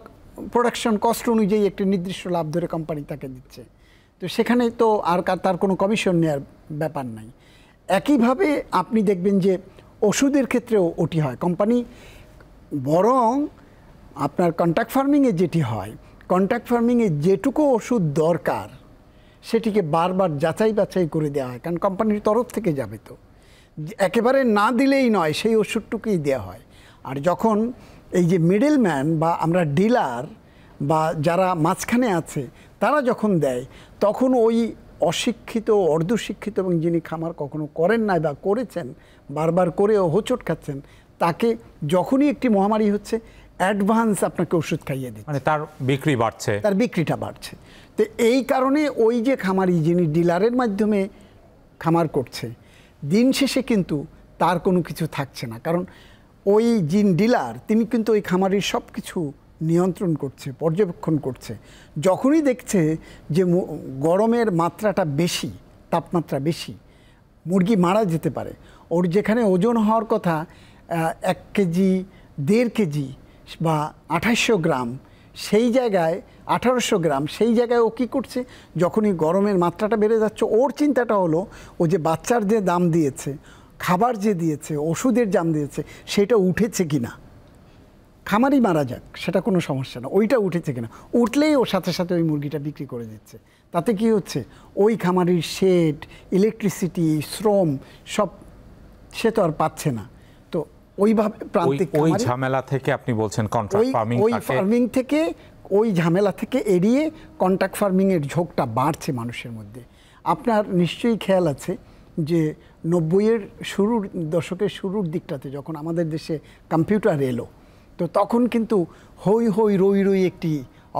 প্রোডাকশন কস্ট অনুযায়ী একটি নির্দিষ্ট লাভ ধরে কোম্পানি তাকে দিচ্ছে। তো সেখানে তো আর তার কোনো কমিশন নেওয়ার ব্যাপার নাই। একইভাবে আপনি দেখবেন যে ওষুধের ক্ষেত্রেও ওটি হয়, কোম্পানি বরং আপনার কন্ট্রাক্ট ফার্মিংয়ে যেটি হয়, কন্ট্রাক্ট ফার্মিংয়ে যেটুকু ওষুধ দরকার সেটিকে বারবার যাচাই বাছাই করে দেওয়া হয়, কারণ কোম্পানির তরফ থেকে যাবে, তো একেবারে না দিলেই নয়, সেই ওষুধটুকুই দেওয়া হয়। আর যখন এই যে মিডল ম্যান বা আমরা ডিলার বা যারা মাঝখানে আছে তারা যখন দেয়, তখন ওই অশিক্ষিত, অর্ধশিক্ষিত এবং যিনি খামার কখনো করেন নাই বা করেছেন, বারবার করেও হোঁচট খাচ্ছেন, তাকে যখনই একটি মহামারী হচ্ছে অ্যাডভান্স আপনাকে ওষুধ খাইয়ে দিচ্ছে, মানে তার বিক্রিটা বাড়ছে। তো এই কারণে ওই যে খামারি যিনি ডিলারের মাধ্যমে খামার করছে, দিন শেষে কিন্তু তার কোনো কিছু থাকছে না, কারণ ওই যিনি ডিলার তিনি কিন্তু ওই খামারির সব কিছু নিয়ন্ত্রণ করছে, পর্যবেক্ষণ করছে। যখনই দেখছে যে গরমের মাত্রাটা বেশি, তাপমাত্রা বেশি, মুরগি মারা যেতে পারে, ওর যেখানে ওজন হওয়ার কথা 1 কেজি 1.5 কেজি বা 2800 গ্রাম, সেই জায়গায় 1800 গ্রাম, সেই জায়গায় ও কী করছে, যখনই গরমের মাত্রাটা বেড়ে যাচ্ছে ওর চিন্তাটা হলো ও যে বাচ্চার যে দাম দিয়েছে, খাবার যে দিয়েছে, ওষুধের দাম দিয়েছে, সেটা উঠেছে কিনা। খামারই মারা যাক, সেটা কোনো সমস্যা না, ওইটা উঠেছে কিনা, উঠলেই ওর সাথে সাথে ওই মুরগিটা বিক্রি করে দিচ্ছে। তাতে কি হচ্ছে, ওই খামারির শেড, ইলেকট্রিসিটি, শ্রম সব সে তো আর পাচ্ছে না। তো ওইভাবে প্রান্তিক ওই ঝামেলা থেকে আপনি বলছেন কন্ট্রাক্ট ফার্মিং, ওই ফার্মিং থেকে, ওই ঝামেলা থেকে এড়িয়ে কন্ট্রাক্ট ফার্মিংয়ের ঝোঁকটা বাড়ছে মানুষের মধ্যে। আপনার নিশ্চয়ই খেয়াল আছে যে 90-এর দশকের শুরুর দিকটাতে যখন আমাদের দেশে কম্পিউটার এলো, তো তখন কিন্তু হই হই রই রই একটি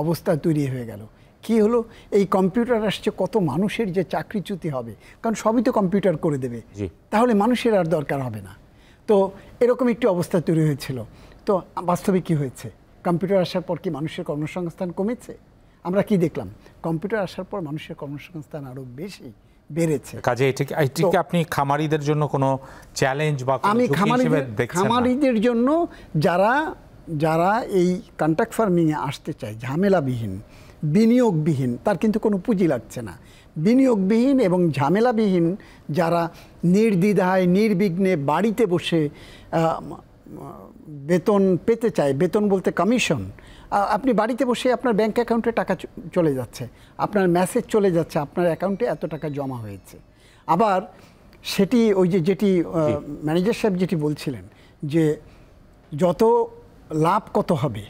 অবস্থা তৈরি হয়ে গেল। কি হলো, এই কম্পিউটার আসছে, কত মানুষের যে চাকরিচ্যুতি হবে, কারণ সবই তো কম্পিউটার করে দেবে, তাহলে মানুষের আর দরকার হবে না। তো এরকম একটি অবস্থা তৈরি হয়েছিল। তো বাস্তবে কি হয়েছে, কম্পিউটার আসার পর কি মানুষের কর্মসংস্থান কমেছে? আমরা কি দেখলাম, কম্পিউটার আসার পর মানুষের কর্মসংস্থান আরও বেশি বেড়েছে। কাজে এটিকে আপনি খামারিদের জন্য কোনো চ্যালেঞ্জ বা আমি খামারিদের জন্য যারা এই কন্ট্রাক্ট ফার্মিংয়ে আসতে চায়, ঝামেলাবিহীন, বিনিয়োগবিহীন, তার কিন্তু কোনো পুঁজি লাগছে না, বিনিয়োগবিহীন এবং ঝামেলাবিহীন, যারা নির্দ্বিধায় নির্বিঘ্নে বাড়িতে বসে বেতন পেতে চায়, বেতন বলতে কমিশন, আপনি বাড়িতে বসে আপনার ব্যাংক অ্যাকাউন্টে টাকা চলে যাচ্ছে, আপনার মেসেজ চলে যাচ্ছে, আপনার অ্যাকাউন্টে এত টাকা জমা হয়েছে। আবার সেটি ওই যেটি ম্যানেজার সাহেব যেটি বলছিলেন যে যত লাভ কত হবে,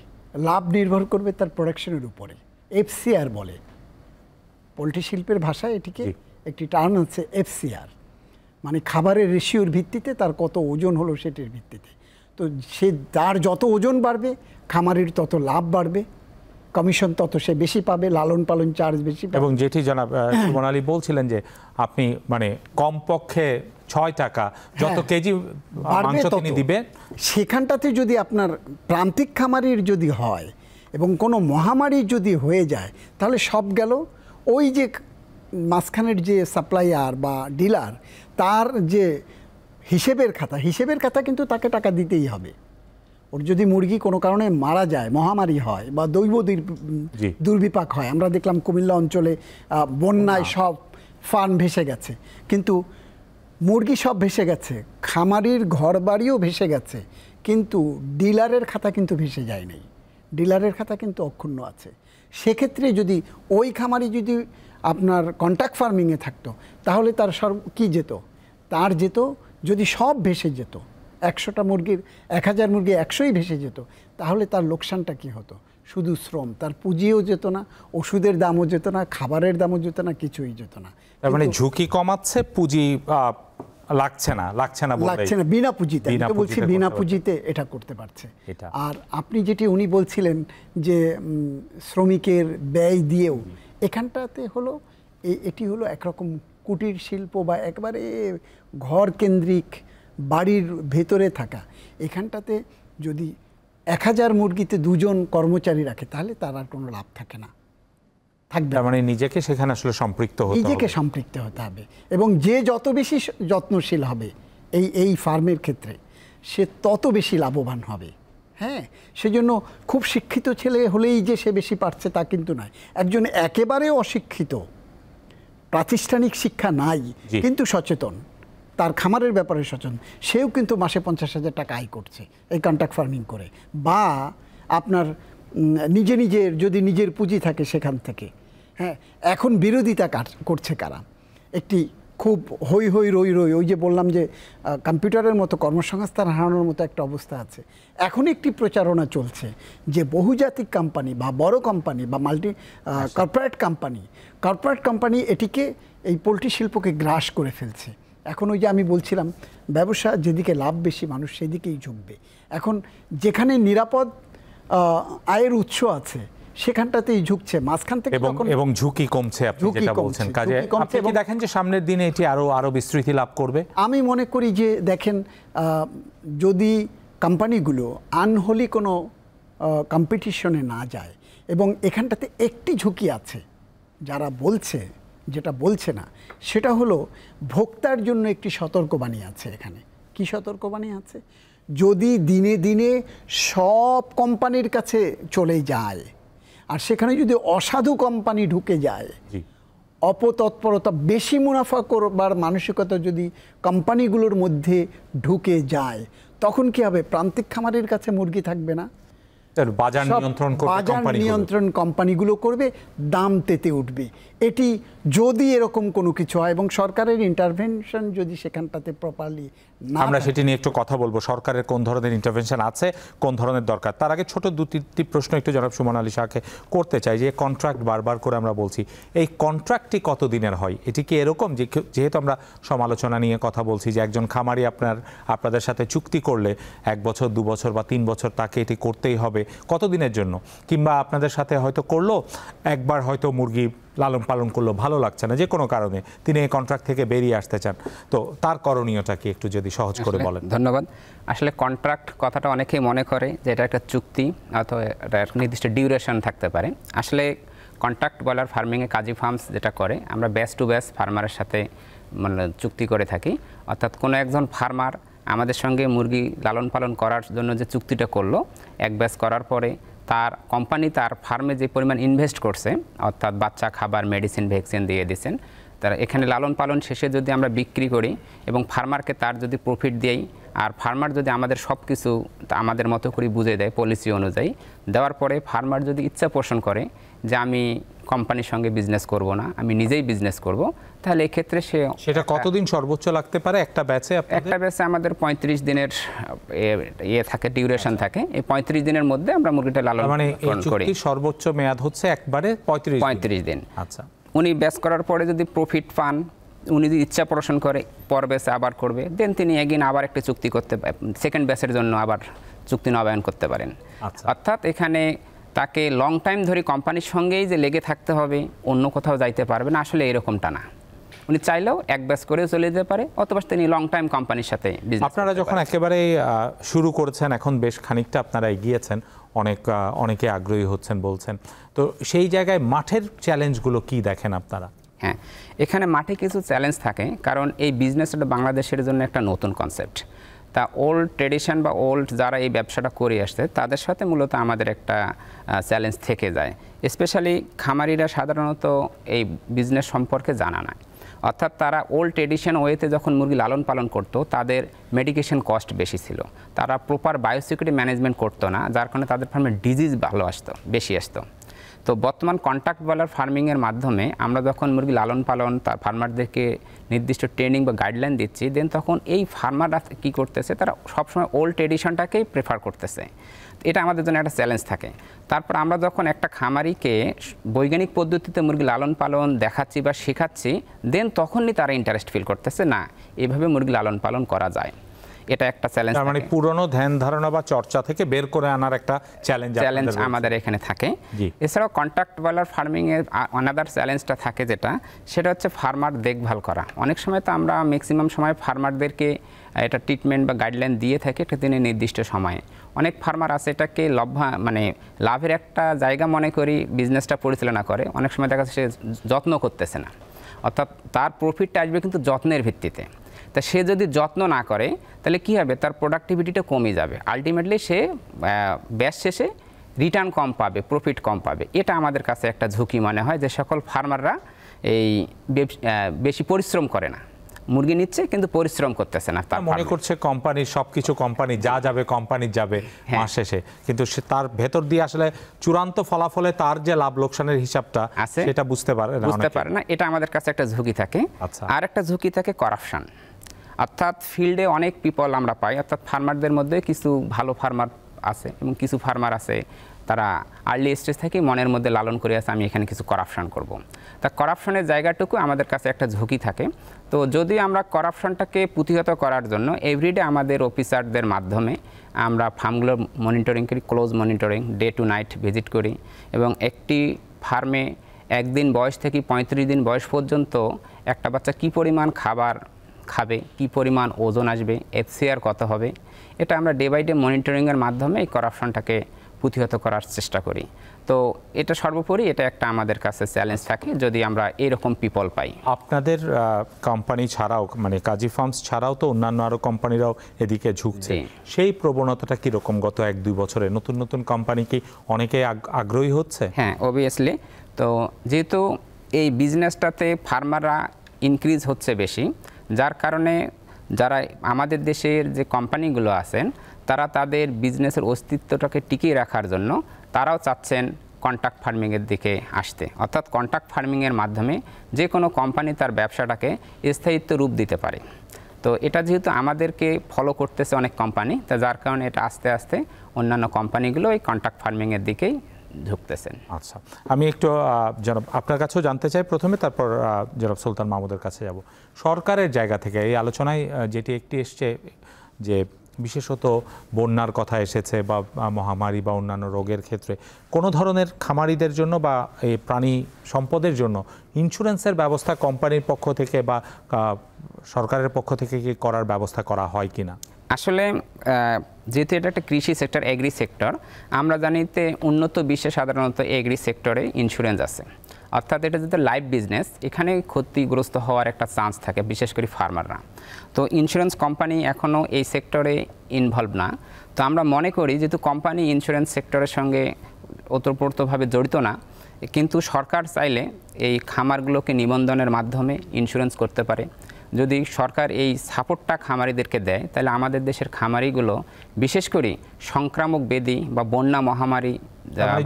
লাভ নির্ভর করবে তার প্রোডাকশনের উপরে, এফসিআর বলে পোলট্রি শিল্পের ভাষায়, এটিকে একটি টার্ম আছে এফসিআর, মানে খাবারের রেশিওর ভিত্তিতে তার কত ওজন হলো সেটির ভিত্তিতে। তো তার যত ওজন বাড়বে, খামারের তত লাভ বাড়বে, কমিশন তত সে বেশি পাবে, লালন পালন চার্জ বেশি পাবে। এবং যেটি জনাব সুমন আলী বলছিলেন যে আপনি মানে কমপক্ষে 6 টাকা যত কেজি মাংস তিনি দিবেন, সেখানটাতে যদি আপনার প্রান্তিক খামারির যদি হয় এবং কোনো মহামারী যদি হয়ে যায়, তাহলে সব গেল। ওই যে মাঝখানের যে সাপ্লায়ার বা ডিলার, তার যে হিসেবের খাতা কিন্তু তাকে টাকা দিতেই হবে। ওর যদি মুরগি কোনো কারণে মারা যায়, মহামারী হয় বা দৈব দুর্বিপাক হয়, আমরা দেখলাম কুমিল্লা অঞ্চলে বন্যায় সব ফার্ম ভেসে গেছে, কিন্তু মুরগি সব ভেসে গেছে, খামারির ঘর বাড়িও ভেসে গেছে, কিন্তু ডিলারের খাতা কিন্তু ভেসে যায় নাই, ডিলারের খাতা কিন্তু অক্ষুণ্ণ আছে। সেক্ষেত্রে যদি ওই খামারি যদি আপনার কন্ট্রাক্ট ফার্মিংয়ে থাকতো, তাহলে তার কি যেত, তার যেত, যদি সব ভেসে যেত, 100টা মুরগির 1000 মুরগি 100ই ভেসে যেত, তাহলে তার লোকসানটা কি হতো, শুধু শ্রম, তার পুঁজিও যেত না, ওষুধের দামও যেত না, খাবারের দামও যেত না, কিছুই যেত না। তার মানে ঝুঁকি কমাচ্ছে, পুঁজি লাগছে না বিনা পুঁজিতে। আমি তো বলছি বিনা পুঁজিতে এটা করতে পারছে। আর আপনি যেটি উনি বলছিলেন যে শ্রমিকের ব্যয় দিয়েও, এখানটাতে হলো এটি হলো একরকম কুটির শিল্প বা একবারে ঘর কেন্দ্রিক বাড়ির ভেতরে থাকা। এখানটাতে যদি 1000 মুরগিতে 2 জন কর্মচারী রাখে, তাহলে তার আর কোনো লাভ থাকে না, থাকবে। মানে নিজেকে সেখানে আসলে সম্পৃক্ত হতে হবে, এবং যে যত বেশি যত্নশীল হবে এই ফার্মের ক্ষেত্রে, সে তত বেশি লাভবান হবে। হ্যাঁ, সেজন্য খুব শিক্ষিত ছেলে হলেই যে সে বেশি পারছে তা কিন্তু নয়। একজন একেবারে অশিক্ষিত, প্রাতিষ্ঠানিক শিক্ষা নাই, কিন্তু সচেতন, তার খামারের ব্যাপারে সচেতন, সেও কিন্তু মাসে 50,000 টাকা আয় করছে এই কন্ট্রাক্ট ফার্মিং করে। বা আপনার নিজের যদি নিজের পুঁজি থাকে সেখান থেকে। হ্যাঁ, এখন বিরোধিতা করছে কারা, একটি খুব হই হই রই রই, ওই যে বললাম যে কম্পিউটারের মতো কর্মসংস্থান হারানোর মতো একটা অবস্থা আছে। এখন একটি প্রচারণা চলছে যে বহুজাতিক কোম্পানি বা বড় কোম্পানি বা কর্পোরেট কোম্পানি এটিকে, এই পোলট্রি শিল্পকে গ্রাস করে ফেলছে। এখন ওই যে আমি বলছিলাম, ব্যবসা যেদিকে লাভ বেশি, মানুষ সেদিকেই ঝুঁকবে। এখন যেখানে নিরাপদ আয়ের উৎস আছে সেখানটাতেই ঝুঁকছে, মাঝখান থেকে এবং ঝুঁকি কমছে, আপনি যেটা বলছেন। কাজে আপনি কি দেখেন যে সামনের দিনে এটি আরো বিস্তৃতি লাভ করবে? আমি মনে করি যে দেখেন, যদি কোম্পানিগুলো আনহোলি কোনো কম্পিটিশনে না যায়, এবং এখানটাতে একটি ঝুঁকি আছে, যারা বলছে, যেটা বলছে না, সেটা হলো ভোক্তার জন্য একটি সতর্কবাণী আছে এখানে। কি সতর্কবাণী আছে? যদি দিনে দিনে সব কোম্পানির কাছে চলে যায়, আর সেখানে যদি অসাধু কোম্পানি ঢুকে যায়, অপতৎপরতা, বেশি মুনাফা করবার মানসিকতা যদি কোম্পানিগুলোর মধ্যে ঢুকে যায়, তখন কি হবে? প্রান্তিক খামারের কাছে মুরগি থাকবে না, বাজার নিয়ন্ত্রণ কোম্পানিগুলো করবে, দাম তেতে উঠবে। এটি যদি এরকম কোনো কিছু হয় এবং সরকারের ইন্টারভেনশন যদি সেখানটাতে প্রপারলি না, আমরা সেটি নিয়ে একটু কথা বলবো, সরকারের কোন ধরনের ইন্টারভেনশন আছে, কোন ধরনের দরকার। তার আগে ছোট দুটি প্রশ্ন একটু জনাব সুমন আলী শাহকে করতে চাই। যে কন্ট্রাক্ট বারবার করে আমরা বলছি, এই কন্ট্রাক্টটি কত দিনের হয়? এটি কি এরকম যে, যেহেতু আমরা সমালোচনা নিয়ে কথা বলছি, যে একজন খামারি আপনাদের সাথে চুক্তি করলে 1 বছর 2 বছর বা 3 বছর তাকে এটি করতেই হবে, কত দিনের জন্য? কিংবা আপনাদের সাথে হয়তো করলো, একবার হয়তো মুরগি লালন পালন করলো, ভালো লাগছে না যে কোনো কারণে, তিনি এই কন্ট্রাক্ট থেকে বেরিয়ে আসতে চান, তো তার করণীয়টা কি একটু যদি সহজ করে বলেন। ধন্যবাদ। আসলে কন্ট্রাক্ট কথাটা অনেকেই মনে করে যে এটা একটা চুক্তি অথবা একটা নির্দিষ্ট ডিউরেশন থাকতে পারে। আসলে কন্ট্রাক্ট ব্রয়লার ফার্মিংয়ে কাজী ফার্মস যেটা করে, আমরা ব্যাচ টু ব্যাচ ফার্মারের সাথে মানে চুক্তি করে থাকি। অর্থাৎ কোনো একজন ফার্মার আমাদের সঙ্গে মুরগি লালন পালন করার জন্য যে চুক্তিটা করলো, এক ব্যাচ করার পরে তার কোম্পানি তার ফার্মে যে পরিমাণ ইনভেস্ট করছে, অর্থাৎ বাচ্চা, খাবার, মেডিসিন, ভ্যাকসিন দিয়ে দিচ্ছেন, তারা এখানে লালন পালন শেষে যদি আমরা বিক্রি করি এবং ফার্মারকে তার যদি প্রফিট দিই, আর ফার্মার যদি আমাদের সব কিছু আমাদের মতো করে বুঝে দেয় পলিসি অনুযায়ী, দেওয়ার পরে ফার্মার যদি ইচ্ছা পোষণ করে যে আমি কোম্পানির সঙ্গে বিজনেস করব না, আমি নিজেই বিজনেস করব, তাহলে এই ক্ষেত্রে সেটা কতদিন সর্বোচ্চ লাগতে পারে একটা ব্যাচে? একটা ব্যাচে আমাদের 35 দিনের থাকে, ডিউরেশন থাকে। এই 35 দিনের মধ্যে আমরা মুরগিটা লালন পালন করি। সর্বোচ্চ মেয়াদ হচ্ছে একবারে 35 দিন। আচ্ছা, উনি ব্যাচ করার পরে যদি প্রফিট পান, উনি যদি ইচ্ছা পোষণ করে পর ব্যাচে আবার করবে, দেন তিনি এগিন আবার একটা চুক্তি করতে, সেকেন্ড ব্যাচের জন্য আবার চুক্তি নবায়ন করতে পারেন। অর্থাৎ এখানে তাকে লং টাইম ধরে কোম্পানির সঙ্গেই যে লেগে থাকতে হবে, অন্য কোথাও যাইতে পারবে না, আসলে এরকমটা না। উনি চাইলেও এক ব্যাচ করে চলে যেতে পারে, অথবা তিনি লং টাইম কোম্পানির সাথে। আপনারা যখন একেবারে শুরু করেছেন, এখন বেশ খানিকটা আপনারা এগিয়েছেন, অনেকে আগ্রহী হচ্ছেন বলছেন, তো সেই জায়গায় মাঠের চ্যালেঞ্জগুলো কি দেখেন আপনারা? হ্যাঁ, এখানে মাঠে কিছু চ্যালেঞ্জ থাকে, কারণ এই বিজনেসটা বাংলাদেশের জন্য একটা নতুন কনসেপ্ট। তা ওল্ড ট্রেডিশন বা ওল্ড যারা এই ব্যবসাটা করে আসছে, তাদের সাথে মূলত আমাদের একটা চ্যালেঞ্জ থেকে যায়। স্পেশালি খামারিরা সাধারণত এই বিজনেস সম্পর্কে জানা না, অর্থাৎ তারা ওল্ড ট্রেডিশন ওয়েতে যখন মুরগি লালন পালন করতো, তাদের মেডিকেশন কস্ট বেশি ছিল, তারা প্রপার বায়োসিকিউরিটি ম্যানেজমেন্ট করতো না, যার কারণে তাদের ফার্মে ডিজিজ ভালো বেশি আসতো। তো বর্তমান কন্ট্রাক্ট ব্রয়লার ফার্মিংয়ের মাধ্যমে আমরা যখন মুরগি লালন পালন তার ফার্মারদেরকে নির্দিষ্ট ট্রেনিং বা গাইডলাইন দিচ্ছি, দেন তখন এই ফার্মাররা কী করতেছে, তারা সবসময় ওল্ড ট্রেডিশনটাকেই প্রেফার করতেছে। এটা আমাদের জন্য একটা চ্যালেঞ্জ থাকে। তারপর আমরা যখন একটা খামারিকে বৈজ্ঞানিক পদ্ধতিতে মুরগি লালন পালন দেখাচ্ছি বা শেখাচ্ছি, দেন তখনই তারা ইন্টারেস্ট ফিল করতেছে, না এভাবে মুরগি লালন পালন করা যায়। এটা একটা চ্যালেঞ্জ, মানে পুরনো ধ্যান ধারণা বা চর্চা থেকে বের করে আনার একটা চ্যালেঞ্জ আমাদের এখানে থাকে। এছাড়াও কন্ট্রাক্ট ব্রয়লার ফার্মিং এর অনাদার চ্যালেঞ্জটা থাকে সেটা হচ্ছে ফার্মার দেখভাল করা। অনেক সময় তো আমরা ম্যাক্সিমাম সময় ফার্মারদেরকে এটা ট্রিটমেন্ট বা গাইডলাইন দিয়ে থাকি একটা দিনের নির্দিষ্ট সময়ে। অনেক ফার্মার আছে এটাকে লাভের একটা জায়গা মনে করি বিজনেসটা পরিচালনা করে, অনেক সময় দেখা যাচ্ছে সে যত্ন করতেছে না, অর্থাৎ তার প্রফিটটা আসবে কিন্তু যত্নের ভিত্তিতে। তা সে যদি যত্ন না করে তাহলে কী হবে, তার প্রোডাক্টিভিটিটা কমে যাবে, আলটিমেটলি সে ব্যাচ শেষে রিটার্ন কম পাবে, প্রফিট কম পাবে। এটা আমাদের কাছে একটা ঝুঁকি মনে হয়, যে সকল ফার্মাররা এই বেশি পরিশ্রম করে না, মুরগি নিচ্ছে কিন্তু পরিশ্রম করতেছে না, তার মনে করছে কোম্পানির সবকিছু কোম্পানি যা যাবে কোম্পানির যাবে মাস শেষে, কিন্তু সে তার ভেতর দিয়ে আসলে চূড়ান্ত ফলাফলে তার যে লাভ লোকসানের হিসাবটা সেটা বুঝতে পারে না। এটা আমাদের কাছে একটা ঝুঁকি থাকে। আর একটা ঝুঁকি থাকে করাপশন, অর্থাৎ ফিল্ডে অনেক পিপল আমরা পাই, অর্থাৎ ফার্মারদের মধ্যে কিছু ভালো ফার্মার আছে এবং কিছু ফার্মার আছে তারা আর্লি স্টেজ থেকে মনের মধ্যে লালন করে আছে আমি এখানে কিছু করাপশন করব। তা করাপশনের জায়গাটুকু আমাদের কাছে একটা ঝুঁকি থাকে। তো যদি আমরা করাপশনটাকে প্রতিহত করার জন্য এভরিডে আমাদের অফিসারদের মাধ্যমে আমরা ফার্মগুলোর মনিটরিং করি, close monitoring, day to night visit করি, এবং একটি ফার্মে 1 দিন বয়স থেকে 35 দিন বয়স পর্যন্ত একটা বাচ্চা কী পরিমাণ খাবার খাবে, কি পরিমাণ ওজন আসবে, FCR কত হবে, এটা আমরা ডে বাই ডে মনিটরিংয়ের মাধ্যমে এই করাপশনটাকে প্রতিহত করার চেষ্টা করি। তো এটা সর্বোপরি এটা একটা আমাদের কাছে চ্যালেঞ্জ থাকে যদি আমরা এরকম পিপল পাই। আপনাদের কোম্পানি ছাড়াও মানে কাজী ফার্মস ছাড়াও তো অন্যান্য আরো কোম্পানিরাও এদিকে ঝুঁকছে, সেই প্রবণতাটা কিরকম গত 1-2 বছরে? নতুন নতুন কোম্পানি কি অনেকে আগ্রহী হচ্ছে? হ্যাঁ, অবভিয়াসলি। তো যেহেতু এই বিজনেসটাতে ফার্মাররা ইনক্রিজ হচ্ছে বেশি, যার কারণে যারা আমাদের দেশের যে কোম্পানিগুলো আছেন তারা তাদের বিজনেসের অস্তিত্বটাকে টিকিয়ে রাখার জন্য তারাও চাচ্ছেন কন্ট্রাক্ট ফার্মিংয়ের দিকে আসতে। অর্থাৎ কন্ট্রাক্ট ফার্মিংয়ের মাধ্যমে যে কোনো কোম্পানি তার ব্যবসাটাকে স্থায়িত্ব রূপ দিতে পারে। তো এটা যেহেতু আমাদেরকে ফলো করতেছে অনেক কোম্পানি, তা যার কারণে এটা আস্তে আস্তে অন্যান্য কোম্পানিগুলো এই কন্ট্রাক্ট ফার্মিংয়ের দিকেই ঝুঁকতেছেন। আচ্ছা, আমি একটু জনাব আপনার কাছেও জানতে চাই প্রথমে, তারপর জনাব সুলতান মাহমুদের কাছে যাব। সরকারের জায়গা থেকে এই আলোচনায় যেটি একটি এসছে যে বিশেষত বন্যার কথা এসেছে বা মহামারী বা অন্যান্য রোগের ক্ষেত্রে কোনো ধরনের খামারিদের জন্য বা এই প্রাণী সম্পদের জন্য ইন্স্যুরেন্সের ব্যবস্থা কোম্পানির পক্ষ থেকে বা সরকারের পক্ষ থেকে কি করার ব্যবস্থা করা হয় কিনা? আসলে যেহেতু এটা একটা কৃষি সেক্টর, এগ্রি সেক্টর, আমরা জানিতে উন্নত বিশ্বে সাধারণত এগ্রি সেক্টরে ইন্স্যুরেন্স আছে। অর্থাৎ এটা যেহেতু লাইভ বিজনেস, এখানে ক্ষতিগ্রস্ত হওয়ার একটা চান্স থাকে, বিশেষ করে ফার্মাররা। তো ইন্স্যুরেন্স কোম্পানি এখনও এই সেক্টরে ইনভলভ না। তো আমরা মনে করি যেহেতু কোম্পানি ইন্স্যুরেন্স সেক্টরের সঙ্গে ওতপ্রোতভাবে জড়িত না, কিন্তু সরকার চাইলে এই খামারগুলোকে নিবন্ধনের মাধ্যমে ইন্স্যুরেন্স করতে পারে। যদি সরকার এই সাপোর্টটা খামারিদেরকে দেয় তাহলে আমাদের দেশের খামারিগুলো বিশেষ করে সংক্রামক ব্যাধি বা বন্যা মহামারী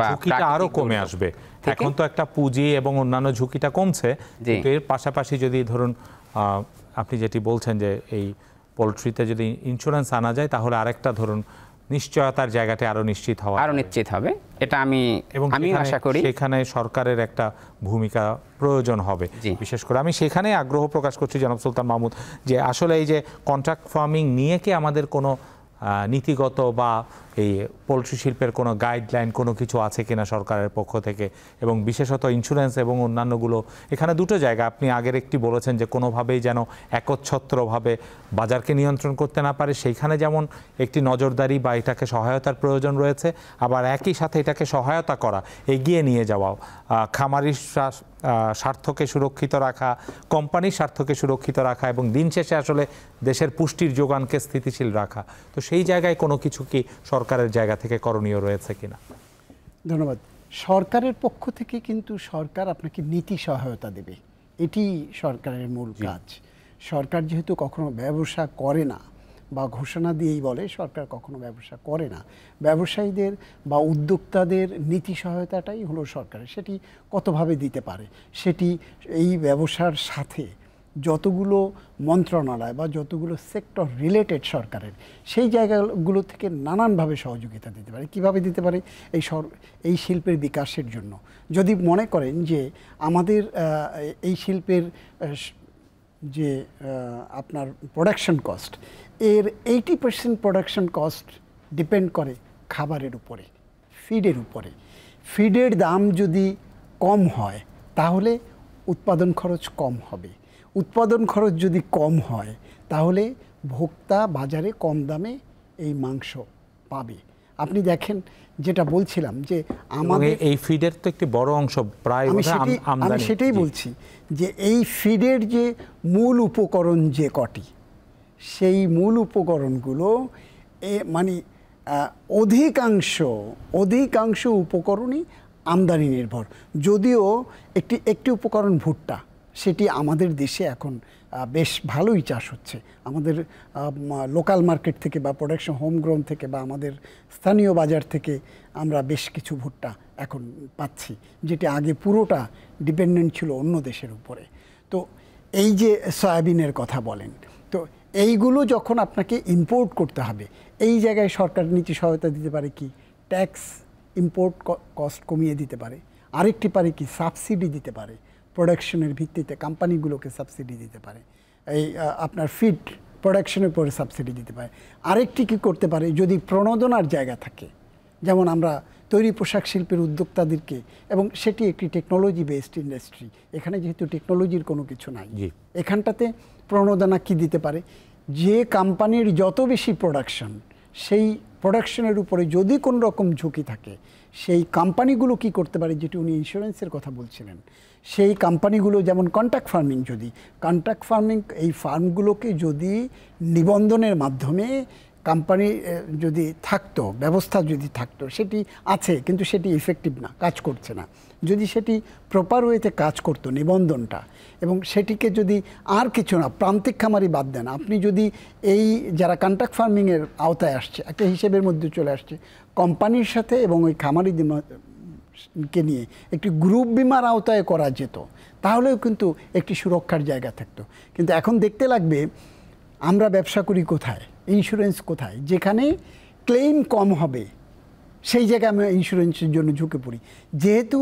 ঝুঁকিটা আরো কমে আসবে। এখন তো একটা পুঁজি এবং অন্যান্য ঝুঁকিটা কমছে, কিন্তু এর পাশাপাশি যদি ধরুন আপনি যেটি বলছেন যে এই পোলট্রিতে যদি ইন্স্যুরেন্স আনা যায় তাহলে আরেকটা ধরুন নিশ্চয়তার জায়গাটা আরো নিশ্চিত হবে। এটা আমি আশা করি সেখানে সরকারের একটা ভূমিকা প্রয়োজন হবে। বিশেষ করে আমি সেখানে আগ্রহ প্রকাশ করছি জনাব সুলতান মাহমুদ, যে আসলে এই যে কন্ট্রাক্ট ফার্মিং নিয়ে কি আমাদের কোনো নীতিগত বা এই পোলট্রি শিল্পের কোনো গাইডলাইন কোনো কিছু আছে কিনা সরকারের পক্ষ থেকে, এবং বিশেষত ইন্স্যুরেন্স এবং অন্যান্যগুলো এখানে দুটো জায়গা আপনি আগের একটি বলেছেন যে কোনোভাবেই যেন একচ্ছত্রভাবে বাজারকে নিয়ন্ত্রণ করতে না পারে, সেইখানে যেমন একটি নজরদারি বা এটাকে সহায়তার প্রয়োজন রয়েছে, আবার একই সাথে এটাকে সহায়তা করা, এগিয়ে নিয়ে যাওয়া, খামারির স্বার্থকে সুরক্ষিত রাখা, কোম্পানির স্বার্থকে সুরক্ষিত রাখা এবং দিন শেষে আসলে দেশের পুষ্টির যোগানকে স্থিতিশীল রাখা। তো সেই জায়গায় কোনো কিছু কি সরকারের জায়গা থেকে করণীয় রয়েছে কিনা? ধন্যবাদ। সরকারের পক্ষ থেকে কিন্তু সরকার আপনাকে নীতি সহায়তা দেবে, এটি সরকারের মূল কাজ। সরকার যেহেতু কখনো ব্যবসা করে না বা ঘোষণা দিয়েই বলে, সরকার কখনো ব্যবসা করে না। ব্যবসায়ীদের বা উদ্যোক্তাদের নীতি সহায়তাটাই হলো সরকারের। সেটি কতভাবে দিতে পারে, সেটি এই ব্যবসার সাথে যতগুলো মন্ত্রণালয় বা যতগুলো সেক্টর রিলেটেড সরকারের, সেই জায়গাগুলো থেকে নানানভাবে সহযোগিতা দিতে পারে। কিভাবে দিতে পারে? এই শিল্পের বিকাশের জন্য যদি মনে করেন যে আমাদের এই শিল্পের যে আপনার প্রোডাকশন কস্ট, এর 80% প্রোডাকশন কস্ট ডিপেন্ড করে খাবারের উপরে, ফিডের উপরে। ফিডের দাম যদি কম হয় তাহলে উৎপাদন খরচ কম হবে। উৎপাদন খরচ যদি কম হয় তাহলে ভোক্তা বাজারে কম দামে এই মাংস পাবে। আপনি দেখেন, যেটা বলছিলাম যে আমাদের এই ফিডের তো একটি বড় অংশ প্রায় আমি সেটাই বলছি যে এই ফিডের যে মূল উপকরণ যে কটি, সেই মূল উপকরণগুলো মানে অধিকাংশ উপকরণই আমদানি নির্ভর। যদিও একটি উপকরণ ভুট্টা, সেটি আমাদের দেশে এখন বেশ ভালোই চাষ হচ্ছে। আমাদের লোকাল মার্কেট থেকে বা প্রোডাকশন হোমগ্রোন থেকে বা আমাদের স্থানীয় বাজার থেকে আমরা বেশ কিছু ভুট্টা এখন পাচ্ছি, যেটি আগে পুরোটা ডিপেন্ডেন্ট ছিল অন্য দেশের উপরে। তো এই যে সয়াবিনের কথা বলেন, তো এইগুলো যখন আপনাকে ইম্পোর্ট করতে হবে, এই জায়গায় সরকার নীতি সহায়তা দিতে পারে কি? ট্যাক্স, ইম্পোর্ট কস্ট কমিয়ে দিতে পারে। আরেকটি পারে কি? সাবসিডি দিতে পারে, প্রোডাকশনের ভিত্তিতে কোম্পানিগুলোকে সাবসিডি দিতে পারে। এই আপনার ফিড প্রোডাকশনের পরে সাবসিডি দিতে পারে। আরেকটি কী করতে পারে? যদি প্রণোদনার জায়গা থাকে, যেমন আমরা তৈরি পোশাক শিল্পের উদ্যোক্তাদেরকে, এবং সেটি একটি টেকনোলজি বেসড ইন্ডাস্ট্রি, এখানে যেহেতু টেকনোলজির কোনো কিছু নাই, এখানটাতে প্রণোদনা কি দিতে পারে? যে কোম্পানির যত বেশি প্রোডাকশন, সেই প্রোডাকশনের উপরে যদি কোনো রকম ঝুঁকি থাকে সেই কোম্পানিগুলো কি করতে পারে, যেটি উনি ইন্স্যুরেন্সের কথা বলছিলেন, সেই কোম্পানিগুলো যেমন কন্ট্রাক্ট ফার্মিং, যদি কন্ট্রাক্ট ফার্মিং এই ফার্মগুলোকে যদি নিবন্ধনের মাধ্যমে কোম্পানি যদি থাকতো, ব্যবস্থা যদি থাকতো, সেটি আছে কিন্তু সেটি ইফেক্টিভ না, কাজ করছে না। যদি সেটি প্রপার ওয়েতে কাজ করতো নিবন্ধনটা, এবং সেটিকে যদি আর কিছু না, প্রান্তিক খামারি বাদ দেন, আপনি যদি এই যারা কন্ট্রাক্ট ফার্মিংয়ের আওতায় আসছে, একটা হিসেবের মধ্যে চলে আসছে, কোম্পানির সাথে এবং ওই খামারিকে নিয়ে একটি গ্রুপ বিমার আওতায় করা যেত, তাহলেও কিন্তু একটি সুরক্ষার জায়গা থাকতো। কিন্তু এখন দেখতে লাগবে আমরা ব্যবসা করি কোথায়, ইন্স্যুরেন্স কোথায়, যেখানে ক্লেম কম হবে সেই জায়গায় আমরা ইন্স্যুরেন্সের জন্য ঝুঁকে পড়ি। যেহেতু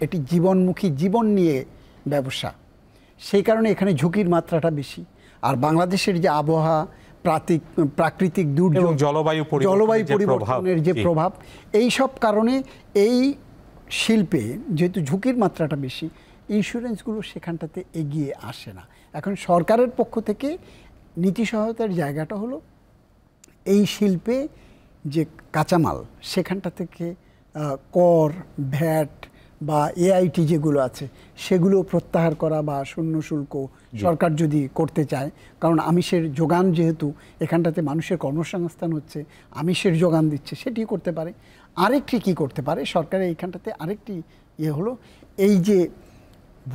এটি জীবনমুখী, জীবন নিয়ে ব্যবসা, সেই কারণে এখানে ঝুঁকির মাত্রাটা বেশি। আর বাংলাদেশের যে আবহাওয়া, প্রাকৃতিক দুর্যোগ, জলবায়ু পরিবর্তনের যে প্রভাব, এই সব কারণে এই শিল্পে যেহেতু ঝুঁকির মাত্রাটা বেশি, ইন্স্যুরেন্সগুলো সেখানটাতে এগিয়ে আসে না। এখন সরকারের পক্ষ থেকে নীতি সহায়তার জায়গাটা হলো এই শিল্পে যে কাঁচামাল, সেখানটা থেকে কর, ভ্যাট বা এআইটি যেগুলো আছে সেগুলো প্রত্যাহার করা বা শূন্য শুল্ক সরকার যদি করতে চায়, কারণ আমিষের যোগান যেহেতু এখানটাতে মানুষের কর্মসংস্থান হচ্ছে, আমিষের যোগান দিচ্ছে, সেটি করতে পারে। আরেকটি কি করতে পারে সরকারের এইখানটাতে, আরেকটি হলো এই যে